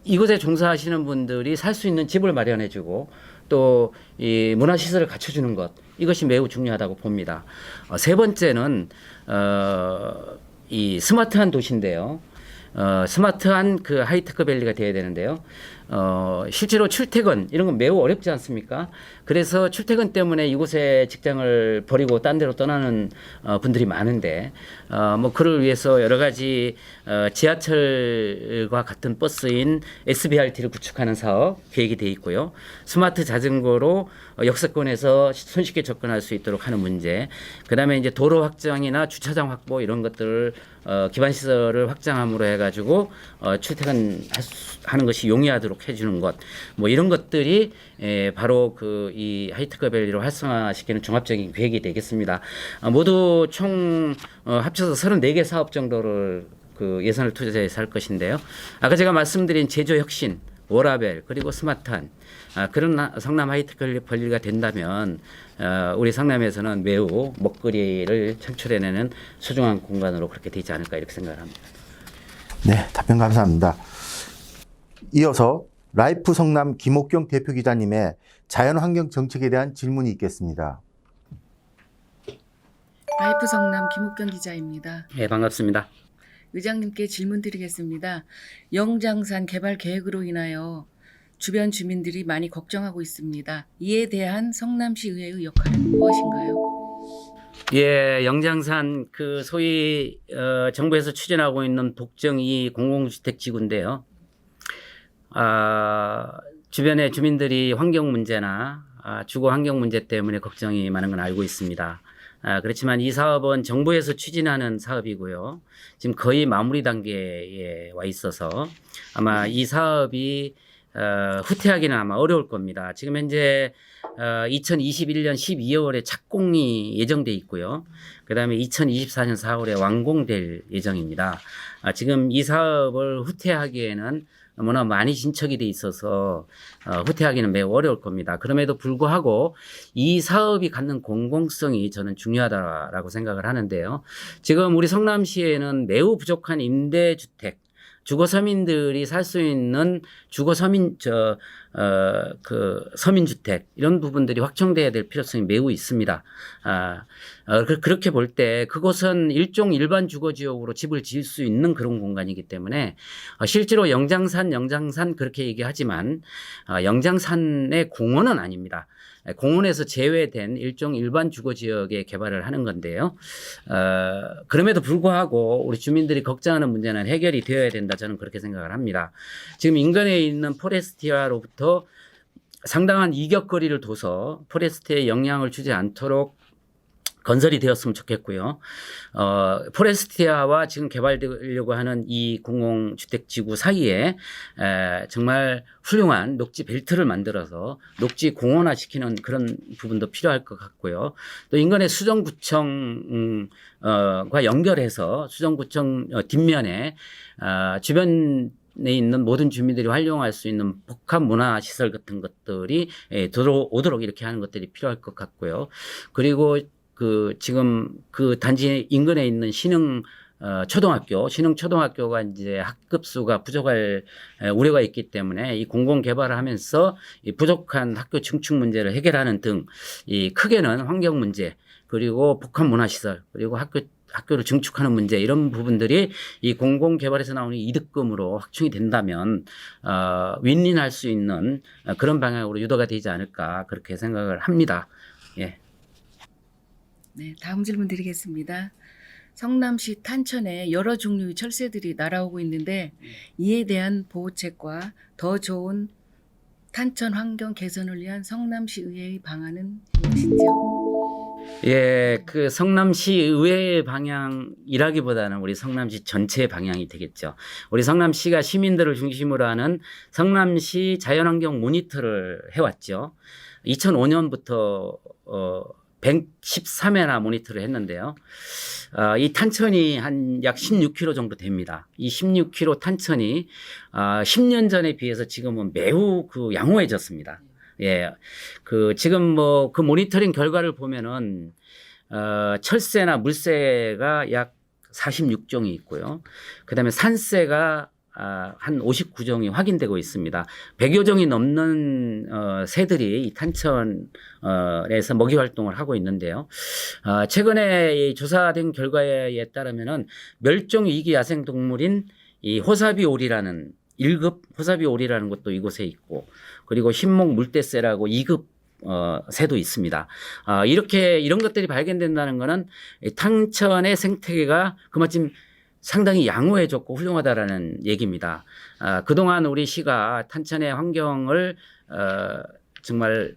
이곳에 종사하시는 분들이 살 수 있는 집을 마련해주고 또 이 문화시설을 갖춰주는 것 이것이 매우 중요하다고 봅니다. 세 번째는 이 스마트한 도시인데요. 스마트한 그 하이테크밸리가 되어야 되는데요. 실제로 출퇴근 이런 건 매우 어렵지 않습니까? 그래서 출퇴근 때문에 이곳에 직장을 버리고 딴 데로 떠나는 분들이 많은데 뭐 그를 위해서 여러 가지 지하철과 같은 버스인 SBRT를 구축하는 사업 계획이 돼 있고요. 스마트 자전거로 역세권에서 손쉽게 접근할 수 있도록 하는 문제. 그다음에 이제 도로 확장이나 주차장 확보 이런 것들을 기반 시설을 확장함으로 해가지고 출퇴근하는 것이 용이하도록 해주는 것, 뭐 이런 것들이 바로 그 이 하이테크밸리로 활성화시키는 종합적인 계획이 되겠습니다. 모두 총 합쳐서 34개 사업 정도를 그 예산을 투자해서 할 것인데요. 아까 제가 말씀드린 제조혁신, 워라밸 그리고 스마트한 그런 성남 하이테크밸리가 된다면 우리 성남에서는 매우 먹거리를 창출해내는 소중한 공간으로 그렇게 되지 않을까 이렇게 생각을 합니다. 네, 답변 감사합니다. 이어서 라이프 성남 김옥경 대표 기자님의 자연환경 정책에 대한 질문이 있겠습니다. 라이프 성남 김옥경 기자입니다. 네, 반갑습니다. 의장님께 질문 드리겠습니다. 영장산 개발 계획으로 인하여 주변 주민들이 많이 걱정하고 있습니다. 이에 대한 성남시 의회의 역할은 무엇인가요? 예, 영장산 그 소위 정부에서 추진하고 있는 독점 2 공공주택 지구인데요. 주변의 주민들이 환경 문제나 주거 환경 문제 때문에 걱정이 많은 건 알고 있습니다. 그렇지만 이 사업은 정부에서 추진하는 사업이고요. 지금 거의 마무리 단계에 와 있어서 아마 이 사업이 후퇴하기는 아마 어려울 겁니다. 지금 현재 2021년 12월에 착공이 예정돼 있고요. 그다음에 2024년 4월에 완공될 예정입니다. 지금 이 사업을 후퇴하기에는 너무나 많이 진척이 돼 있어서 후퇴하기는 매우 어려울 겁니다. 그럼에도 불구하고 이 사업이 갖는 공공성이 저는 중요하다라고 생각을 하는데요. 지금 우리 성남시에는 매우 부족한 임대주택, 주거서민들이 살 수 있는 서민주택 이런 부분들이 확충돼야 될 필요성이 매우 있습니다. 그렇게 볼 때 그곳은 일종 일반 주거지역으로 집을 지을 수 있는 그런 공간이기 때문에 실제로 영장산 그렇게 얘기하지만 영장산의 공원은 아닙니다. 공원에서 제외된 일종 일반 주거지역에 개발을 하는 건데요. 그럼에도 불구하고 우리 주민들이 걱정하는 문제는 해결이 되어야 된다 저는 그렇게 생각을 합니다. 지금 인근에 있는 포레스티아로부터 상당한 이격거리를 둬서 포레스트에 영향을 주지 않도록 건설이 되었으면 좋겠고요. 포레스티아와 지금 개발되려고 하는 이 공공주택지구 사이에 정말 훌륭한 녹지 벨트를 만들어서 녹지 공원화시키는 그런 부분도 필요할 것 같고요. 또 인근의 수정구청 과 연결해서 수정구청 뒷면에 주변에 있는 모든 주민들이 활용할 수 있는 복합 문화 시설 같은 것들이 들어오도록 이렇게 하는 것들이 필요할 것 같고요. 그리고 지금 그 단지 인근에 있는 신흥 초등학교가 이제 학급 수가 부족할 우려가 있기 때문에 이 공공 개발을 하면서 이 부족한 학교 증축 문제를 해결하는 등 이 크게는 환경 문제 그리고 복합 문화 시설 그리고 학교를 증축하는 문제 이런 부분들이 이 공공 개발에서 나오는 이득금으로 확충이 된다면 윈윈할 수 있는 그런 방향으로 유도가 되지 않을까 그렇게 생각을 합니다. 예. 네, 다음 질문 드리겠습니다. 성남시 탄천에 여러 종류의 철새들이 날아오고 있는데 이에 대한 보호책과 더 좋은 탄천 환경 개선을 위한 성남시 의회의 방안은 무엇인지요? 예, 그 성남시 의회의 방향이라기보다는 우리 성남시 전체의 방향이 되겠죠. 우리 성남시가 시민들을 중심으로 하는 성남시 자연환경 모니터를 해왔죠. 2005년부터 113회나 모니터를 했는데요. 이 탄천이 한 약 16km 정도 됩니다. 이 16km 탄천이 10년 전에 비해서 지금은 매우 양호해졌습니다. 예, 지금 그 모니터링 결과를 보면은 철새나 물새가 약 46종이 있고요. 그다음에 산새가 한 59종이 확인되고 있습니다. 100여 종이 넘는 새들이 이 탄천에서 먹이 활동을 하고 있는데요. 최근에 조사된 결과에 따르면은 멸종 위기 야생 동물인 이 호사비 오리라는 1급 호사비 오리라는 것도 이곳에 있고 그리고 흰목 물대새라고 2급 새도 있습니다. 이런 것들이 발견된다는 것은 탄천의 생태계가 그마침 상당히 양호해졌고 훌륭하다라는 얘기입니다. 그동안 우리 시가 탄천의 환경을 정말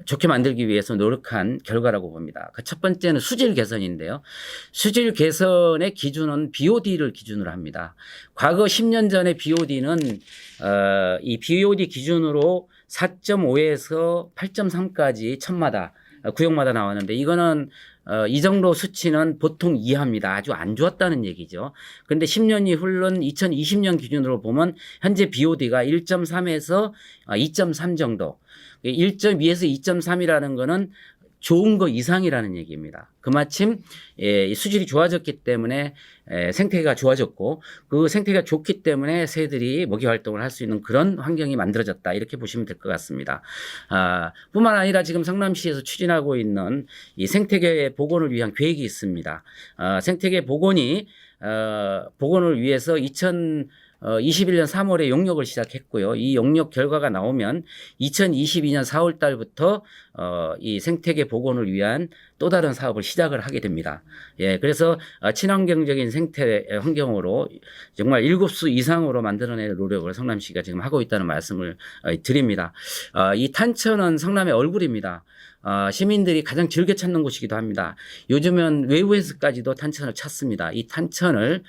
좋게 만들기 위해서 노력한 결과라고 봅니다. 그 첫 번째는 수질 개선인데요. 수질 개선의 기준은 BOD를 기준으로 합니다. 과거 10년 전의 BOD는 이 BOD 기준으로 4.5에서 8.3까지 천마다 구역마다 나왔는데 이거는 이 정도 수치는 보통 이하입니다. 아주 안 좋았다는 얘기죠. 그런데 10년이 흐른 2020년 기준으로 보면 현재 BOD가 1.3에서 2.3 정도. 1.2에서 2.3이라는 거는 좋은 거 이상이라는 얘기입니다. 그마침 수질이 좋아졌기 때문에 생태계가 좋아졌고 그 생태계가 좋기 때문에 새들이 먹이 활동을 할 수 있는 그런 환경이 만들어졌다 이렇게 보시면 될 것 같습니다. 뿐만 아니라 지금 성남시에서 추진하고 있는 이 생태계 복원을 위한 계획이 있습니다. 생태계 복원을 위해서 2021년 3월에 용역을 시작했고요. 이 용역 결과가 나오면 2022년 4월 달부터 이 생태계 복원을 위한 또 다른 사업을 시작을 하게 됩니다. 예, 그래서 친환경적인 생태 환경으로 정말 7수 이상으로 만들어낼 노력을 성남시가 지금 하고 있다는 말씀을 드립니다. 이 탄천은 성남의 얼굴입니다. 시민들이 가장 즐겨 찾는 곳이기도 합니다. 요즘은 외부에서까지도 탄천을 찾습니다. 이 탄천을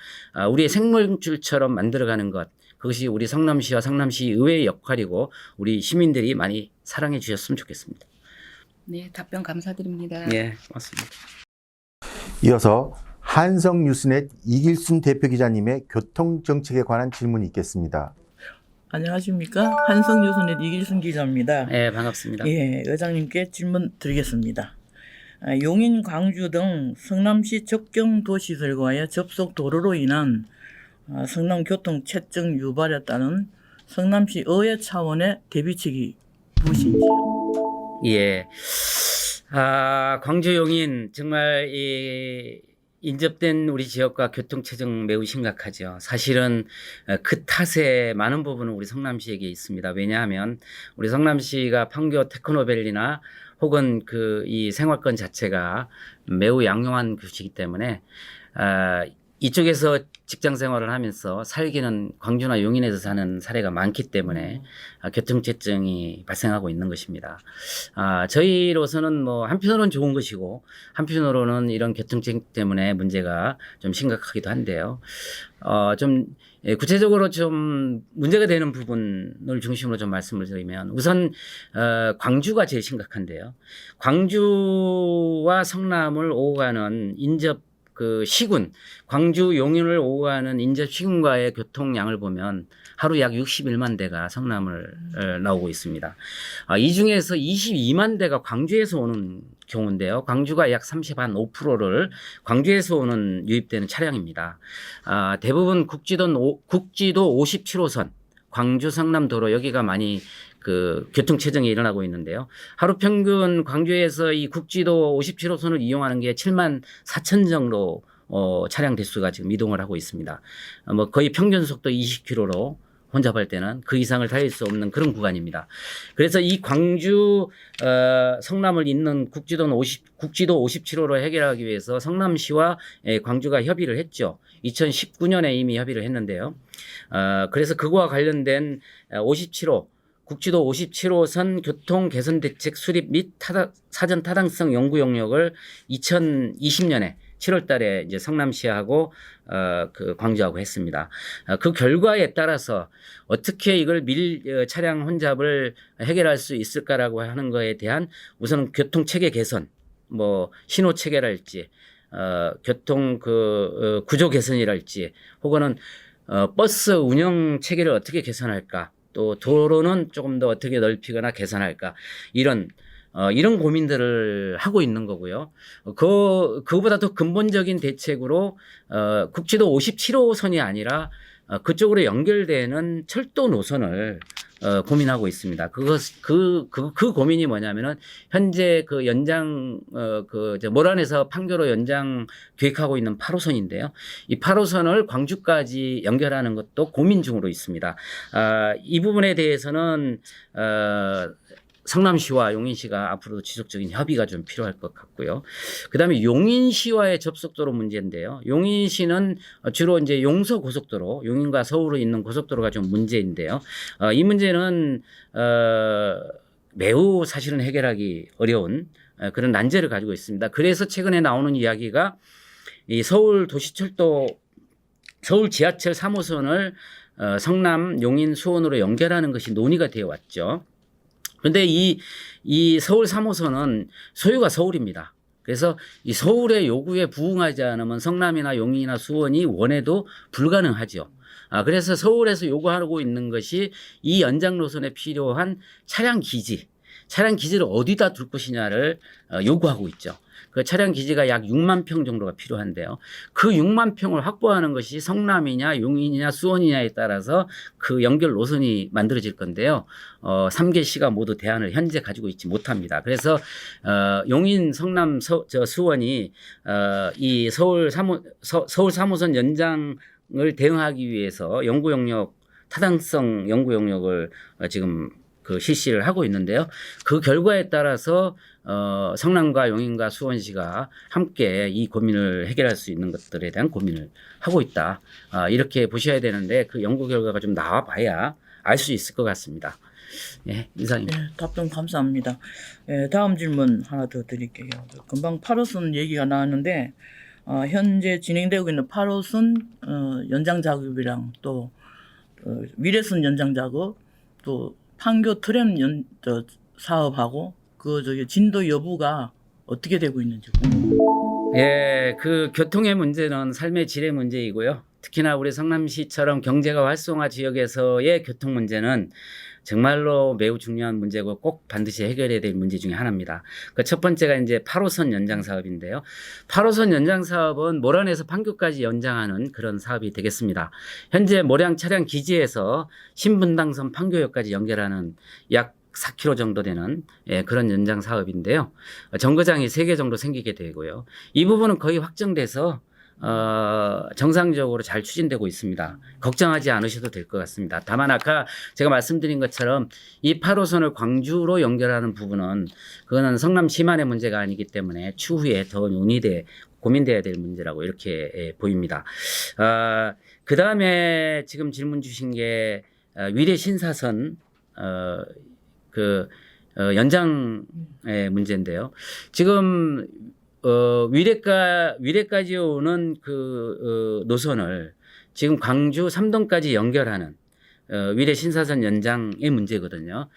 우리의 생물줄처럼 만들어가는 것, 그것이 우리 성남시와 성남시 의회의 역할이고 우리 시민들이 많이 사랑해 주셨으면 좋겠습니다. 네, 답변 감사드립니다. 네, 고맙습니다. 이어서 한성뉴스넷 이길순 대표 기자님의 교통정책에 관한 질문이 있겠습니다. 안녕하십니까. 한성뉴스넷 이길순 기자입니다. 네, 반갑습니다. 예, 의장님께 질문 드리겠습니다. 용인, 광주 등 성남시 접경 도시들과의 접속 도로로 인한 성남 교통 체증 유발에 따른 성남시 의회 차원의 대비책이 무엇인지요? 예. 광주 용인 정말 인접된 우리 지역과 교통체증 매우 심각하죠. 사실은 그 탓에 많은 부분은 우리 성남시에게 있습니다. 왜냐하면 우리 성남시가 판교 테크노밸리나 혹은 이 생활권 자체가 매우 양용한 곳이기 때문에 이쪽에서 직장 생활을 하면서 살기는 광주나 용인에서 사는 사례가 많기 때문에 교통체증이 발생하고 있는 것입니다. 저희로서는 뭐 한편으로는 좋은 것이고 한편으로는 이런 교통체증 때문에 문제가 좀 심각하기도 한데요. 좀 구체적으로 좀 문제가 되는 부분을 중심으로 좀 말씀을 드리면 우선 광주가 제일 심각한데요. 광주와 성남을 오고 가는 인접 그 시군, 광주 용인을 오고 가는 인접 시군과의 교통량을 보면 하루 약 61만 대가 성남을 나오고 있습니다. 이 중에서 22만 대가 광주에서 오는 경우인데요. 광주가 약 35%를 광주에서 오는 유입되는 차량입니다. 대부분 국지도 57호선, 광주 성남도로 여기가 많이 그 교통체증이 일어나고 있는데요. 하루 평균 광주에서 이 국지도 57호선을 이용하는 게 7만 4천 정도 차량 대수가 지금 이동을 하고 있습니다. 뭐 거의 평균 속도 20km로 혼잡할 때는 그 이상을 달릴 수 없는 그런 구간입니다. 그래서 이 광주 성남을 잇는 국지도 57호로 해결하기 위해서 성남시와 광주가 협의를 했죠. 2019년에 이미 협의를 했는데요. 그래서 그거와 관련된 57호 국지도 57호선 교통 개선 대책 수립 및 사전 타당성 연구 용역을 2020년에 7월 달에 이제 성남시하고 그 광주하고 했습니다. 그 결과에 따라서 어떻게 이걸 차량 혼잡을 해결할 수 있을까라고 하는 거에 대한 우선 교통 체계 개선, 뭐 신호 체계랄지 교통 구조 개선이랄지 혹은 버스 운영 체계를 어떻게 개선할까? 또 도로는 조금 더 어떻게 넓히거나 개선할까 이런 고민들을 하고 있는 거고요. 그보다 더 근본적인 대책으로 국지도 57호선이 아니라 그쪽으로 연결되는 철도 노선을 고민하고 있습니다. 그 고민이 뭐냐면은 현재 그 연장 모란에서 판교로 연장 계획하고 있는 8호선인데요. 이 8호선을 광주까지 연결하는 것도 고민 중으로 있습니다. 이 부분에 대해서는 성남시와 용인시가 앞으로도 지속적인 협의가 좀 필요할 것 같고요. 그다음에 용인시와의 접속도로 문제인데요. 용인시는 주로 이제 용서 고속도로, 용인과 서울을 잇는 고속도로가 좀 문제인데요. 이 문제는 매우 사실은 해결하기 어려운 그런 난제를 가지고 있습니다. 그래서 최근에 나오는 이야기가 이 서울 도시철도, 서울 지하철 3호선을 성남, 용인, 수원으로 연결하는 것이 논의가 되어 왔죠. 그런데 이 서울 3호선은 소유가 서울입니다. 그래서 이 서울의 요구에 부응하지 않으면 성남이나 용인이나 수원이 원해도 불가능하죠. 그래서 서울에서 요구하고 있는 것이 이 연장 노선에 필요한 차량 기지를 어디다 둘 것이냐를 요구하고 있죠. 그 차량 기지가 약 6만 평 정도가 필요한데요. 그 6만 평을 확보하는 것이 성남이냐 용인이냐 수원이냐에 따라서 그 연결 노선이 만들어질 건데요. 3개 시가 모두 대안을 현재 가지고 있지 못합니다. 그래서 용인, 성남, 수원이 이 서울 3호선 연장을 대응하기 위해서 연구 용역, 타당성 연구 용역을 지금 그 실시를 하고 있는데요. 그 결과에 따라서 성남과 용인과 수원시가 함께 이 고민을 해결할 수 있는 것들에 대한 고민을 하고 있다. 이렇게 보셔야 되는데 그 연구 결과가 좀 나와봐야 알 수 있을 것 같습니다. 예, 이상입니다. 네, 답변 감사합니다. 다음 질문 하나 더 드릴게요. 금방 8호선 얘기가 나왔는데 현재 진행되고 있는 8호선 연장 작업이랑 또 위례선 연장 작업 또 판교 트램 사업하고 진도 여부가 어떻게 되고 있는지 궁금합니다. 예, 그 교통의 문제는 삶의 질의 문제이고요. 특히나 우리 성남시처럼 경제가 활성화 지역에서의 교통 문제는 정말로 매우 중요한 문제고 꼭 반드시 해결해야 될 문제 중에 하나입니다. 그 첫 번째가 이제 8호선 연장 사업인데요. 8호선 연장 사업은 모란에서 판교까지 연장하는 그런 사업이 되겠습니다. 현재 모량 차량 기지에서 신분당선 판교역까지 연결하는 약 4km 정도 되는 그런 연장 사업인데요. 정거장이 3개 정도 생기게 되고요. 이 부분은 거의 확정돼서 정상적으로 잘 추진되고 있습니다. 걱정하지 않으셔도 될 것 같습니다. 다만 아까 제가 말씀드린 것처럼 이 8호선을 광주로 연결하는 부분은 그거는 성남시만의 문제가 아니기 때문에 추후에 더 논의되고 고민돼야 될 문제라고 이렇게 보입니다. 그 다음에 지금 질문 주신 게 위례 신사선 연장의 문제인데요. 지금 위례까지 오는 그 노선을 지금 광주 삼동까지 연결하는 위례 신사선 연장의 문제거든요.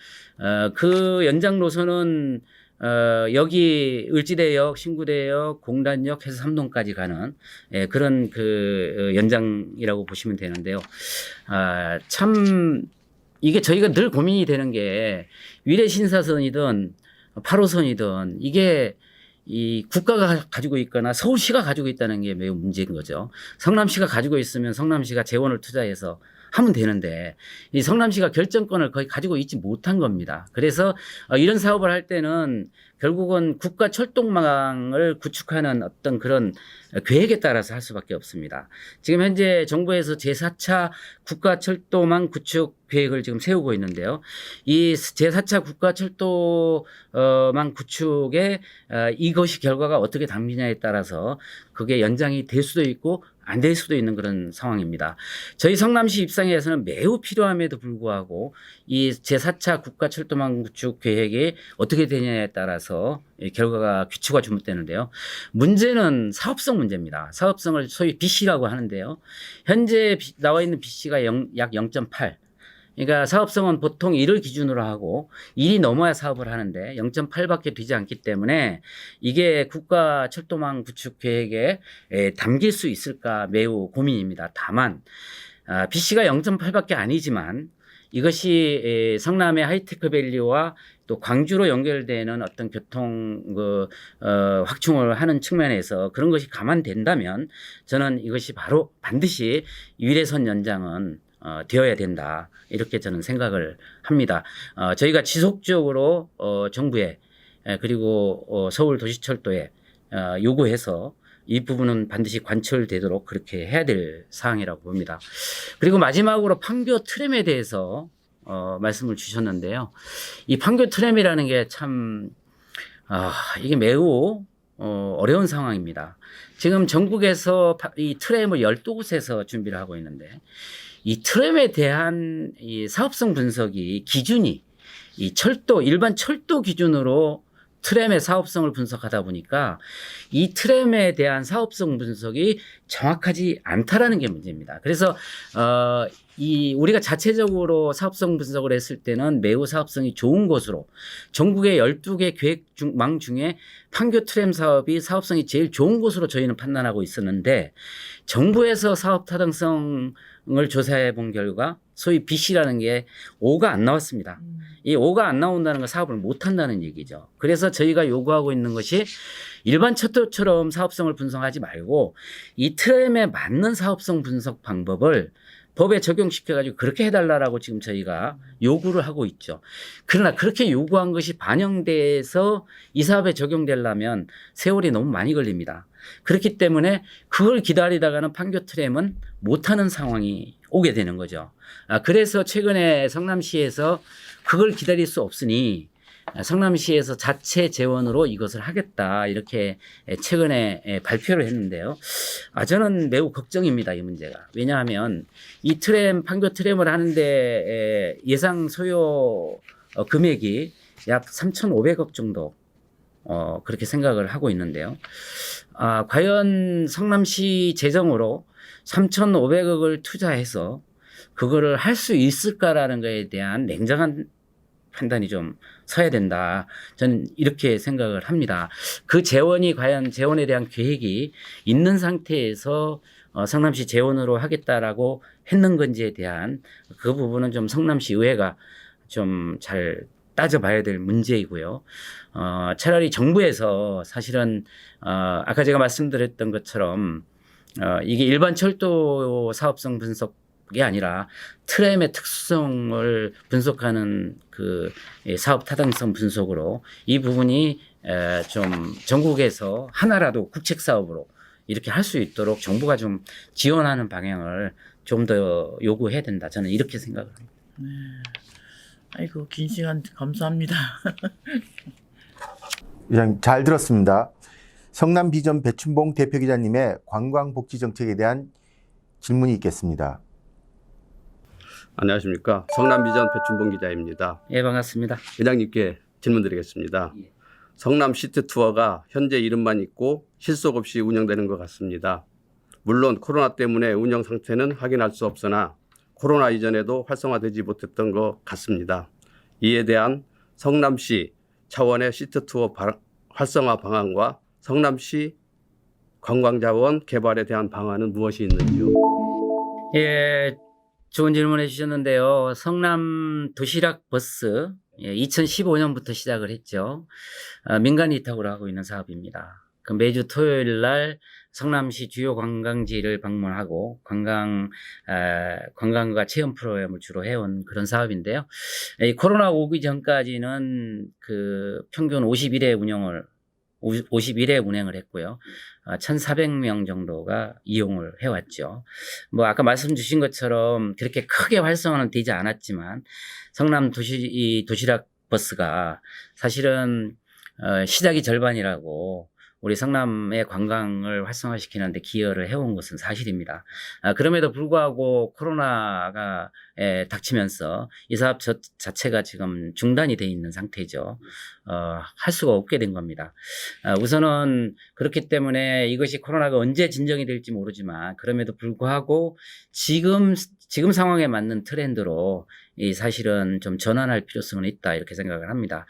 그 연장 노선은 여기 을지대역, 신구대역, 공단역 해서 삼동까지 가는 그런 그 연장이라고 보시면 되는데요. 참 이게 저희가 늘 고민이 되는 게 위례 신사선이든 8호선이든 이게 이 국가가 가지고 있거나 서울시가 가지고 있다는 게 매우 문제인 거죠. 성남시가 가지고 있으면 성남시가 재원을 투자해서 하면 되는데 이 성남시가 결정권을 거의 가지고 있지 못한 겁니다. 그래서 이런 사업을 할 때는 결국은 국가 철도망을 구축하는 어떤 그런 계획에 따라서 할 수밖에 없습니다. 지금 현재 정부에서 제4차 국가 철도망 구축 계획을 지금 세우고 있는데요. 이 제4차 국가 철도망 구축에 이것이 결과가 어떻게 담기냐에 따라서 그게 연장이 될 수도 있고 안 될 수도 있는 그런 상황입니다. 저희 성남시 입장에서는 매우 필요함에도 불구하고 이 제4차 국가철도망 구축 계획이 어떻게 되냐에 따라서 결과가 귀추가 주목되는데요. 문제는 사업성 문제입니다. 사업성을 소위 BC라고 하는데요. 현재 나와 있는 BC가 약 0.8. 그러니까 사업성은 보통 1을 기준으로 하고 1이 넘어야 사업을 하는데 0.8밖에 되지 않기 때문에 이게 국가 철도망 구축 계획에 담길 수 있을까 매우 고민입니다. 다만 BC가 0.8밖에 아니지만 이것이 성남의 하이테크 밸리와 또 광주로 연결되는 어떤 교통 확충을 하는 측면에서 그런 것이 감안된다면 저는 이것이 바로 반드시 위례선 연장은 되어야 된다. 이렇게 저는 생각을 합니다. 저희가 지속적으로 정부에 그리고 서울도시철도에 요구해서 이 부분은 반드시 관철되도록 그렇게 해야 될 사항이라고 봅니다. 그리고 마지막으로 판교 트램에 대해서 말씀을 주셨는데요. 이 판교 트램이라는 게 참 이게 매우 어려운 상황입니다. 지금 전국에서 이 트램을 12곳에서 준비를 하고 있는데 이 트램에 대한 이 사업성 분석이 기준이 이 일반 철도 기준으로 트램의 사업성을 분석하다 보니까 이 트램에 대한 사업성 분석이 정확하지 않다라는 게 문제입니다. 그래서 우리가 자체적으로 사업성 분석을 했을 때는 매우 사업성이 좋은 곳으로 전국의 12개 계획망 중에 판교 트램 사업이 사업성이 제일 좋은 곳으로 저희는 판단하고 있었는데 정부에서 사업 타당성을 조사해 본 결과 소위 BC라는 게 5가 안 나왔습니다. 이 5가 안 나온다는 건 사업을 못 한다는 얘기죠. 그래서 저희가 요구하고 있는 것이 일반 철도처럼 사업성을 분석하지 말고 이 트램에 맞는 사업성 분석 방법을 법에 적용시켜가지고 그렇게 해달라고 지금 저희가 요구를 하고 있죠. 그러나 그렇게 요구한 것이 반영돼서 이 사업에 적용되려면 세월이 너무 많이 걸립니다. 그렇기 때문에 그걸 기다리다가는 판교 트램은 못하는 상황이 오게 되는 거죠. 그래서 최근에 성남시에서 그걸 기다릴 수 없으니 성남시에서 자체 재원으로 이것을 하겠다 이렇게 최근에 발표를 했는데요. 저는 매우 걱정입니다. 이 문제가. 왜냐하면 이 판교 트램을 하는데 예상 소요 금액이 약 3,500억 정도 그렇게 생각을 하고 있는데요. 과연 성남시 재정으로 3,500억을 투자해서 그거를 할 수 있을까라는 것에 대한 냉정한 판단이 좀 서야 된다. 저는 이렇게 생각을 합니다. 그 재원이 과연 재원에 대한 계획이 있는 상태에서 성남시 재원으로 하겠다라고 했는 건지에 대한 그 부분은 좀 성남시 의회가 좀 잘 따져봐야 될 문제이고요. 차라리 정부에서 사실은 아까 제가 말씀드렸던 것처럼 이게 일반 철도 사업성 분석이 아니라 트램의 특수성을 분석하는 그 사업 타당성 분석으로 이 부분이 좀 전국에서 하나라도 국책 사업으로 이렇게 할 수 있도록 정부가 좀 지원하는 방향을 좀 더 요구해야 된다. 저는 이렇게 생각을 합니다. 네. 아이고 긴 시간 감사합니다. 의장님 잘 들었습니다. 성남비전 배춘봉 대표기자님의 관광복지정책에 대한 질문이 있겠습니다. 안녕하십니까. 성남비전 배춘봉 기자입니다. 예, 반갑습니다. 회장님께 질문 드리겠습니다. 예. 성남 시티투어가 현재 이름만 있고 실속 없이 운영되는 것 같습니다. 물론 코로나 때문에 운영 상태는 확인할 수 없으나 코로나 이전에도 활성화되지 못했던 것 같습니다. 이에 대한 성남시 차원의 시티투어 활성화 방안과 성남시 관광자원 개발에 대한 방안은 무엇이 있는지요? 예, 좋은 질문 해주셨는데요. 성남 도시락 버스 2015년부터 시작을 했죠. 민간 위탁으로 하고 있는 사업입니다. 그 매주 토요일 날 성남시 주요 관광지를 방문하고 관광과 체험 프로그램을 주로 해온 그런 사업인데요. 이 코로나 오기 전까지는 그 평균 51회 운행을 했고요. 1,400명 정도가 이용을 해왔죠. 뭐 아까 말씀 주신 것처럼 그렇게 크게 활성화는 되지 않았지만 성남 도시락 버스가 사실은 시작이 절반이라고 우리 성남의 관광을 활성화시키는 데 기여를 해온 것은 사실입니다. 그럼에도 불구하고 코로나가 닥치면서 이 사업 자체가 지금 중단이 돼 있는 상태죠. 할 수가 없게 된 겁니다. 우선은 그렇기 때문에 이것이 코로나가 언제 진정이 될지 모르지만 그럼에도 불구하고 지금 상황에 맞는 트렌드로 이 사실은 좀 전환할 필요성은 있다 이렇게 생각을 합니다.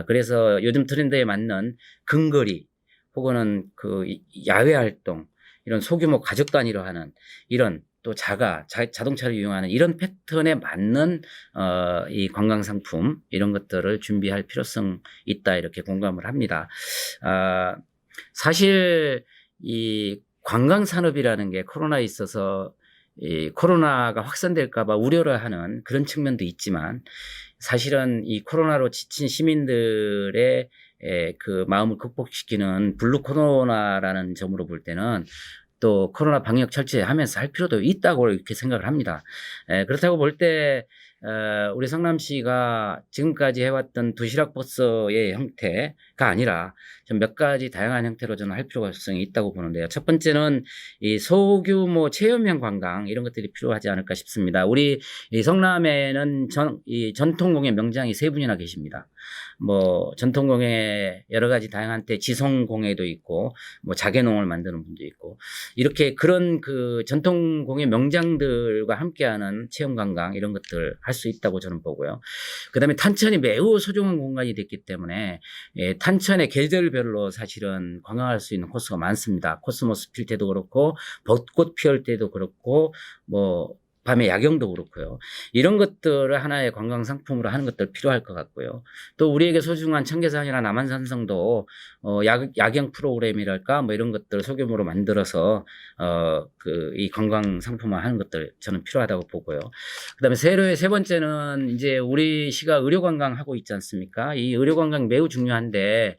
그래서 요즘 트렌드에 맞는 근거리 혹은 그 야외 활동, 이런 소규모 가족 단위로 하는 이런 또 자동차를 이용하는 이런 패턴에 맞는 이 관광 상품 이런 것들을 준비할 필요성 있다 이렇게 공감을 합니다. 사실 이 관광 산업이라는 게 코로나에 있어서 이 코로나가 확산될까 봐 우려를 하는 그런 측면도 있지만 사실은 이 코로나로 지친 시민들의 그 마음을 극복시키는 블루 코로나라는 점으로 볼 때는 또 코로나 방역 철저하면서 할 필요도 있다고 이렇게 생각을 합니다. 그렇다고 볼 때 우리 성남시가 지금까지 해왔던 도시락 버스의 형태가 아니라 좀 몇 가지 다양한 형태로 저는 할 필요성이 있다고 보는데요. 첫 번째는 이 소규모 체험형 관광 이런 것들이 필요하지 않을까 싶습니다. 우리 이 성남에는 이 전통공예 명장이 3분이나 계십니다. 뭐 전통공예 여러 가지 다양한 때 지성공예도 있고 뭐 자개농을 만드는 분도 있고 이렇게 그런 그 전통공예 명장들과 함께하는 체험관광 이런 것들 할 수 있다고 저는 보고요. 그다음에 탄천이 매우 소중한 공간이 됐기 때문에 탄천의 계절별로 사실은 관광할 수 있는 코스가 많습니다. 코스모스 필 때도 그렇고 벚꽃 피울 때도 그렇고 뭐 밤에 야경도 그렇고요. 이런 것들을 하나의 관광 상품으로 하는 것들 필요할 것 같고요. 또 우리에게 소중한 청계산이나 남한산성도 야경 프로그램이랄까 뭐 이런 것들 소규모로 만들어서 이 관광 상품화 하는 것들 저는 필요하다고 보고요. 그다음에 세 번째는 이제 우리 시가 의료 관광 하고 있지 않습니까? 이 의료 관광 매우 중요한데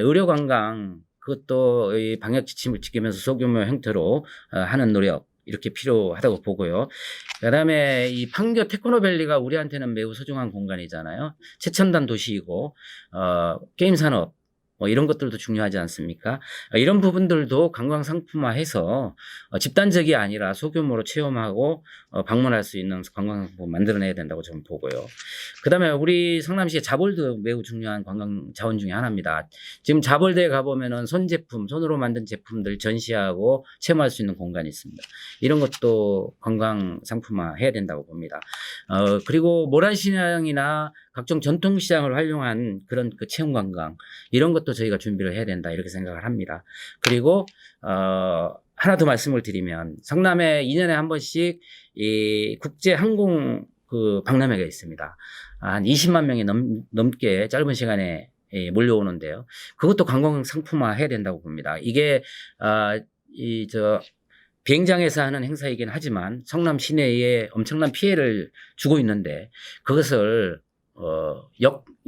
의료 관광 그것도 이 방역 지침을 지키면서 소규모 형태로 하는 노력 이렇게 필요하다고 보고요. 그다음에 이 판교 테크노밸리가 우리한테는 매우 소중한 공간이잖아요. 최첨단 도시이고 게임 산업 뭐 이런 것들도 중요하지 않습니까? 이런 부분들도 관광 상품화해서 집단적이 아니라 소규모로 체험하고 방문할 수 있는 관광 상품 만들어내야 된다고 저는 보고요. 그다음에 우리 성남시의 자볼도 매우 중요한 관광 자원 중에 하나입니다. 지금 자볼대에 가보면은 손으로 만든 제품들 전시하고 체험할 수 있는 공간이 있습니다. 이런 것도 관광 상품화 해야 된다고 봅니다. 그리고 모란시장이나 각종 전통시장을 활용한 그런 그 체험 관광 이런 것도 저희가 준비를 해야 된다 이렇게 생각을 합니다. 그리고 하나 더 말씀을 드리면 성남에 2년에 한 번씩 이 국제 항공 그 박람회가 있습니다. 한 20만 명이 넘게 짧은 시간에 몰려오는데요. 그것도 관광 상품화 해야 된다고 봅니다. 이게 비행장에서 하는 행사이긴 하지만 성남 시내에 엄청난 피해를 주고 있는데 그것을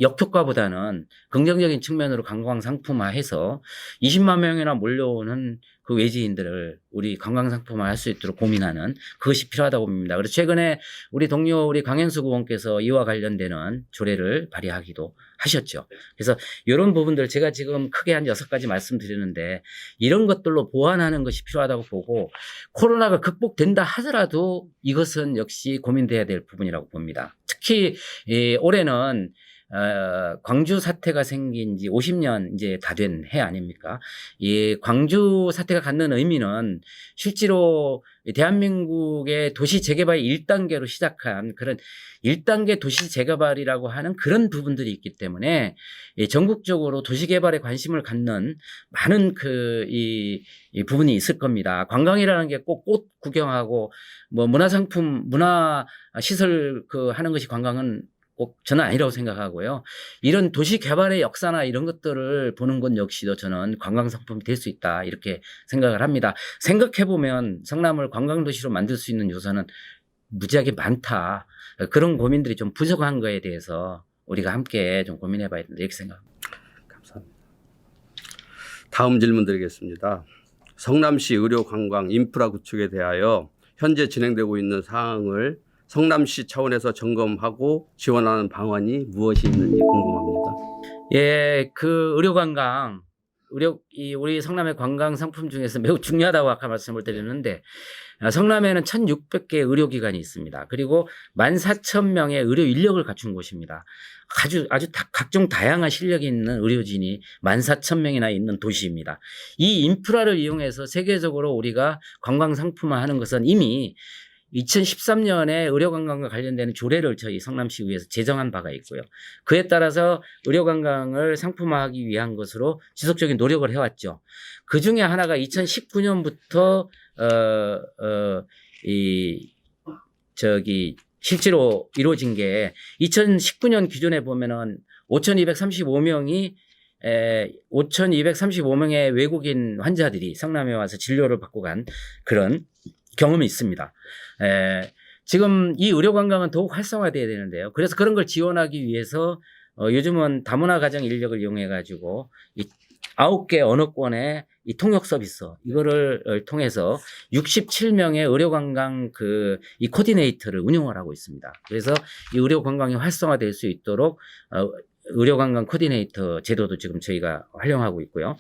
역효과보다는 긍정적인 측면으로 관광 상품화해서 20만 명이나 몰려오는 그 외지인들을 우리 관광상품화할 수 있도록 고민하는 그것이 필요하다고 봅니다. 그래서 최근에 우리 동료 우리 강현수 의원께서 이와 관련되는 조례를 발의하기도 하셨죠. 그래서 이런 부분들 제가 지금 크게 한 6가지 말씀드리는데 이런 것들로 보완하는 것이 필요하다고 보고 코로나가 극복된다 하더라도 이것은 역시 고민돼야 될 부분이라고 봅니다. 특히 올해는 광주 사태가 생긴 지 50년 이제 다 된 해 아닙니까? 이 광주 사태가 갖는 의미는 실제로 대한민국의 도시 재개발 1단계로 시작한 그런 1단계 도시 재개발이라고 하는 그런 부분들이 있기 때문에 전국적으로 도시 개발에 관심을 갖는 많은 이 부분이 있을 겁니다. 관광이라는 게 꼭 꽃 구경하고 뭐 문화상품, 문화 시설 하는 것이 관광은 꼭 저는 아니라고 생각하고요. 이런 도시 개발의 역사나 이런 것들을 보는 것 역시도 저는 관광상품이 될 수 있다 이렇게 생각을 합니다. 생각해보면 성남을 관광도시로 만들 수 있는 요소는 무지하게 많다. 그런 고민들이 좀 부족한 거에 대해서 우리가 함께 좀 고민해봐야 된다 이렇게 생각합니다. 감사합니다. 다음 질문 드리겠습니다. 성남시 의료관광 인프라 구축에 대하여 현재 진행되고 있는 사항을 성남시 차원에서 점검하고 지원하는 방안이 무엇이 있는지 궁금합니다. 예, 의료관광, 우리 성남의 관광 상품 중에서 매우 중요하다고 아까 말씀을 드렸는데, 성남에는 1,600개의 의료기관이 있습니다. 그리고 14,000명의 의료 인력을 갖춘 곳입니다. 아주 각종 다양한 실력이 있는 의료진이 14,000명이나 있는 도시입니다. 이 인프라를 이용해서 세계적으로 우리가 관광 상품화하는 것은 이미 2013년에 의료관광과 관련되는 조례를 저희 성남시의회에서 제정한 바가 있고요. 그에 따라서 의료관광을 상품화하기 위한 것으로 지속적인 노력을 해왔죠. 그 중에 하나가 2019년부터 실제로 이루어진 게 2019년 기준에 보면은 5,235명의 외국인 환자들이 성남에 와서 진료를 받고 간 그런 경험이 있습니다. 지금 이 의료관광은 더욱 활성화돼야 되는데요. 그래서 그런 걸 지원하기 위해서 요즘은 다문화 가정 인력을 이용해가지고 이 9개 언어권의 이 통역 서비스 이거를 통해서 67명의 의료관광 이 코디네이터를 운영을 하고 있습니다. 그래서 이 의료관광이 활성화될 수 있도록 의료관광 코디네이터 제도도 지금 저희가 활용하고 있고요.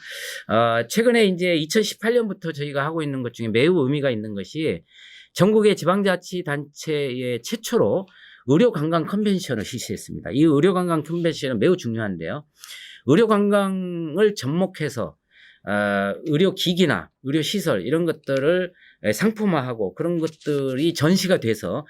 최근에 이제 2018년부터 저희가 하고 있는 것 중에 매우 의미가 있는 것이 전국의 지방자치단체의 최초로 의료관광 컨벤션을 실시했습니다. 이 의료관광 컨벤션은 매우 중요한데요. 의료관광을 접목해서 의료기기나 의료시설 이런 것들을 상품화하고 그런 것들이 전시가 돼서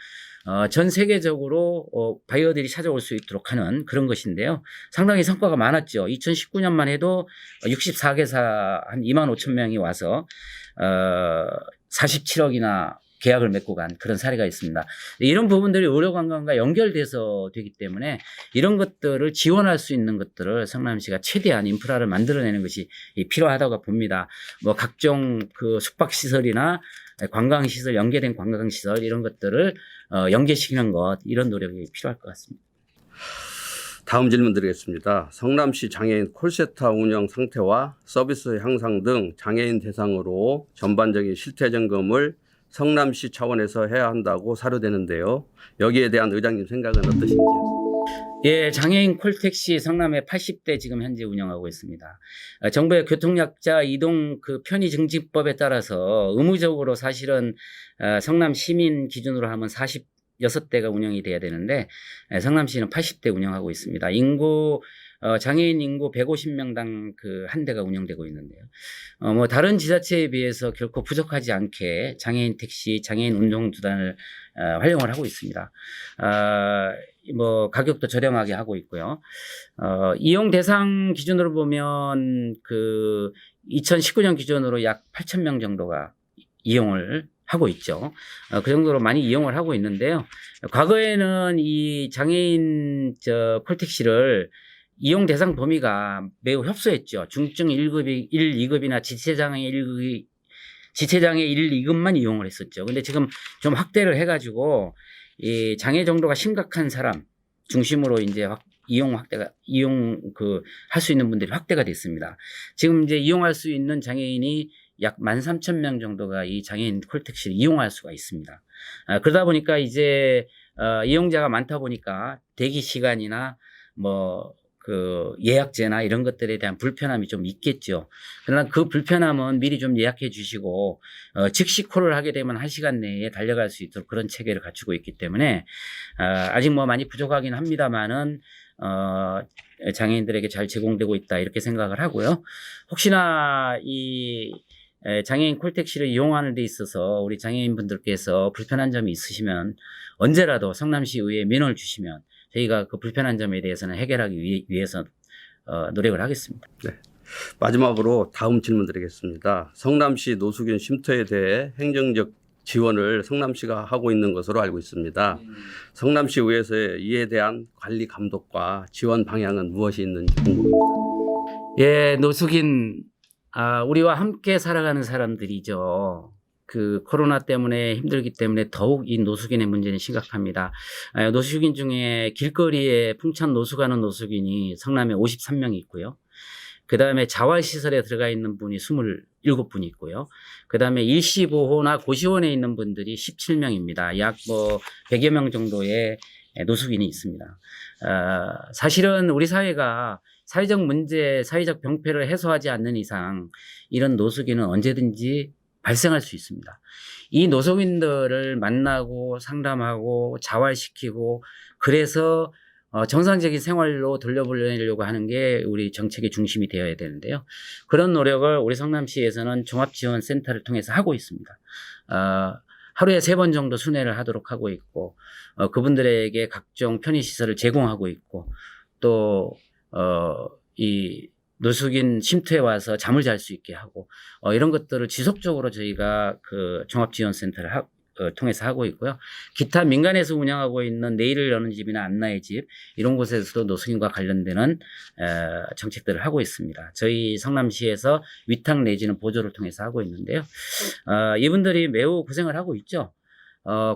전 세계적으로 바이어들이 찾아올 수 있도록 하는 그런 것인데요. 상당히 성과가 많았죠. 2019년만 해도 64개사 한 25,000명이 와서 47억이나 계약을 맺고 간 그런 사례가 있습니다. 이런 부분들이 의료관광과 연결돼서 되기 때문에 이런 것들을 지원할 수 있는 것들을 성남시가 최대한 인프라를 만들어내는 것이 필요하다고 봅니다. 뭐 각종 숙박시설이나 관광시설, 연계된 관광시설 이런 것들을 연계시키는 것 이런 노력이 필요할 것 같습니다. 다음 질문 드리겠습니다. 성남시 장애인 콜센터 운영 상태와 서비스 향상 등 장애인 대상으로 전반적인 실태 점검을 성남시 차원에서 해야 한다고 사료되는데요. 여기에 대한 의장님 생각은 어떠신지요? 예, 장애인 콜택시 성남에 80대 지금 현재 운영하고 있습니다. 정부의 교통약자 이동 편의 증진법에 따라서 의무적으로 사실은 성남 시민 기준으로 하면 46대가 운영이 돼야 되는데 성남시는 80대 운영하고 있습니다. 장애인 인구 150명당 한 대가 운영되고 있는데요. 뭐 다른 지자체에 비해서 결코 부족하지 않게 장애인 택시, 장애인 운송수단을 활용을 하고 있습니다. 뭐 가격도 저렴하게 하고 있고요. 이용 대상 기준으로 보면 2019년 기준으로 약 8,000명 정도가 이용을 하고 있죠. 그 정도로 많이 이용을 하고 있는데요. 과거에는 이 장애인 콜택시를 이용 대상 범위가 매우 협소했죠. 중증 1급이 1, 2급이나 지체장애 1, 2급만 이용을 했었죠. 근데 지금 좀 확대를 해가지고 이 장애 정도가 심각한 사람 중심으로 이제 할 수 있는 분들이 확대가 됐습니다. 지금 이제 이용할 수 있는 장애인이 약 13,000명 정도가 이 장애인 콜택시를 이용할 수가 있습니다. 그러다 보니까 이제 이용자가 많다 보니까 대기 시간이나 뭐 그 예약제나 이런 것들에 대한 불편함이 좀 있겠죠. 그러나 그 불편함은 미리 좀 예약해 주시고 즉시 콜을 하게 되면 1시간 내에 달려갈 수 있도록 그런 체계를 갖추고 있기 때문에 아직 뭐 많이 부족하긴 합니다만은 장애인들에게 잘 제공되고 있다 이렇게 생각을 하고요. 혹시나 이 장애인 콜택시를 이용하는 데 있어서 우리 장애인분들께서 불편한 점이 있으시면 언제라도 성남시 의회에 민원을 주시면 저희가 그 불편한 점에 대해서는 해결하기 위해서 노력을 하겠습니다. 네. 마지막으로 다음 질문 드리겠습니다. 성남시 노숙인 쉼터에 대해 행정적 지원을 성남시가 하고 있는 것으로 알고 있습니다. 성남시 의회에서의 이에 대한 관리 감독과 지원 방향은 무엇이 있는지 궁금합니다. 예, 노숙인 우리와 함께 살아가는 사람들이죠. 그 코로나 때문에 힘들기 때문에 더욱 이 노숙인의 문제는 심각합니다. 노숙인 중에 길거리에 풍천 노숙하는 노숙인이 성남에 53명이 있고요. 그 다음에 자활시설에 들어가 있는 분이 27분이 있고요. 그 다음에 일시보호나 고시원에 있는 분들이 17명입니다. 약 뭐 100여 명 정도의 노숙인이 있습니다. 사실은 우리 사회가 사회적 문제, 사회적 병폐를 해소하지 않는 이상 이런 노숙인은 언제든지 발생할 수 있습니다. 이 노숙인들을 만나고 상담하고 자활시키고 그래서 정상적인 생활로 돌려보내려고 하는 게 우리 정책의 중심이 되어야 되는데요. 그런 노력을 우리 성남시에서는 종합지원센터를 통해서 하고 있습니다. 하루에 3번 정도 순회를 하도록 하고 있고 그분들에게 각종 편의시설을 제공하고 있고 또 이 노숙인 쉼터에 와서 잠을 잘 수 있게 하고 이런 것들을 지속적으로 저희가 그 종합지원센터를 통해서 하고 있고요. 기타 민간에서 운영하고 있는 내일을 여는 집이나 안나의 집 이런 곳에서도 노숙인과 관련되는 정책들을 하고 있습니다. 저희 성남시에서 위탁 내지는 보조를 통해서 하고 있는데요. 이분들이 매우 고생을 하고 있죠.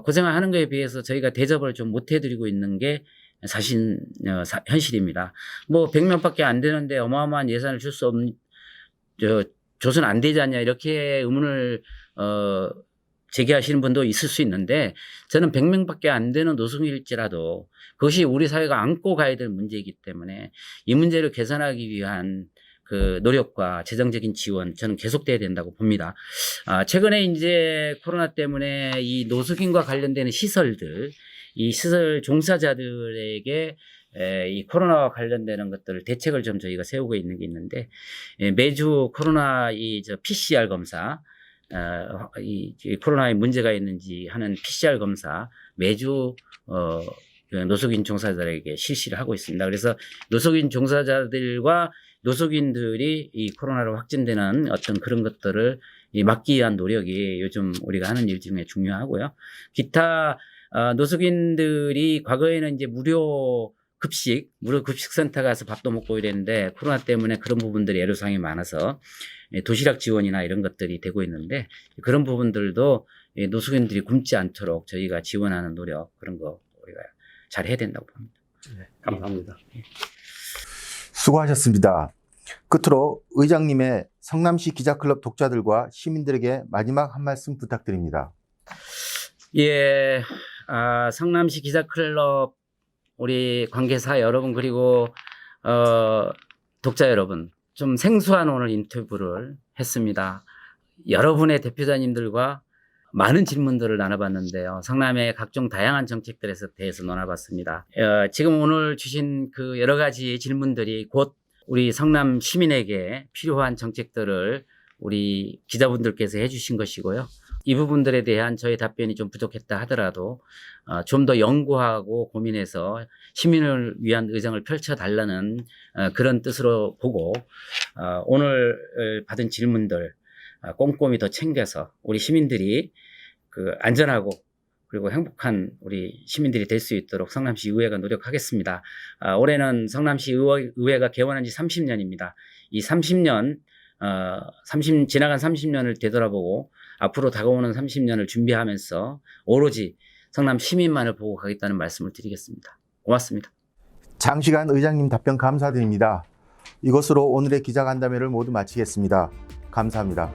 고생을 하는 것에 비해서 저희가 대접을 좀 못 해드리고 있는 게 사실 현실입니다. 뭐 100명밖에 안 되는데 어마어마한 예산을 줄 수 없는 줘서는 안 되지 않냐 이렇게 의문을 제기하시는 분도 있을 수 있는데 저는 100명밖에 안 되는 노숙인일지라도 그것이 우리 사회가 안고 가야 될 문제이기 때문에 이 문제를 개선하기 위한 그 노력과 재정적인 지원 저는 계속돼야 된다고 봅니다. 최근에 이제 코로나 때문에 이 노숙인과 관련되는 시설들 이 시설 종사자들에게 이 코로나와 관련되는 것들을 대책을 좀 저희가 세우고 있는 게 있는데 매주 코로나 PCR 검사 이 코로나에 문제가 있는지 하는 PCR 검사 매주 노숙인 종사자들에게 실시를 하고 있습니다. 그래서 노숙인 종사자들과 노숙인들이 이 코로나로 확진되는 어떤 그런 것들을 막기 위한 노력이 요즘 우리가 하는 일 중에 중요하고요. 기타 노숙인들이 과거에는 이제 무료 급식센터 가서 밥도 먹고 이랬는데 코로나 때문에 그런 부분들이 애로사항이 많아서 도시락 지원이나 이런 것들이 되고 있는데 그런 부분들도 노숙인들이 굶지 않도록 저희가 지원하는 노력 그런 거 우리가 잘 해야 된다고 봅니다. 네, 감사합니다. 수고하셨습니다. 끝으로 의장님의 성남시 기자클럽 독자들과 시민들에게 마지막 한 말씀 부탁드립니다. 예, 성남시 기자클럽 우리 관계사 여러분 그리고 독자 여러분 좀 생소한 오늘 인터뷰를 했습니다. 여러분의 대표자님들과 많은 질문들을 나눠봤는데요. 성남의 각종 다양한 정책들에 대해서 나눠봤습니다. 지금 오늘 주신 그 여러 가지 질문들이 곧 우리 성남 시민에게 필요한 정책들을 우리 기자분들께서 해주신 것이고요. 이 부분들에 대한 저의 답변이 좀 부족했다 하더라도 좀 더 연구하고 고민해서 시민을 위한 의정을 펼쳐달라는 그런 뜻으로 보고 오늘 받은 질문들 꼼꼼히 더 챙겨서 우리 시민들이 그 안전하고 그리고 행복한 우리 시민들이 될 수 있도록 성남시 의회가 노력하겠습니다. 올해는 성남시 의회가 개원한 지 30년입니다. 이 30년 지나간 30년을 되돌아보고 앞으로 다가오는 30년을 준비하면서 오로지 성남 시민만을 보고 가겠다는 말씀을 드리겠습니다. 고맙습니다. 장시간 의장님 답변 감사드립니다. 이것으로 오늘의 기자간담회를 모두 마치겠습니다. 감사합니다.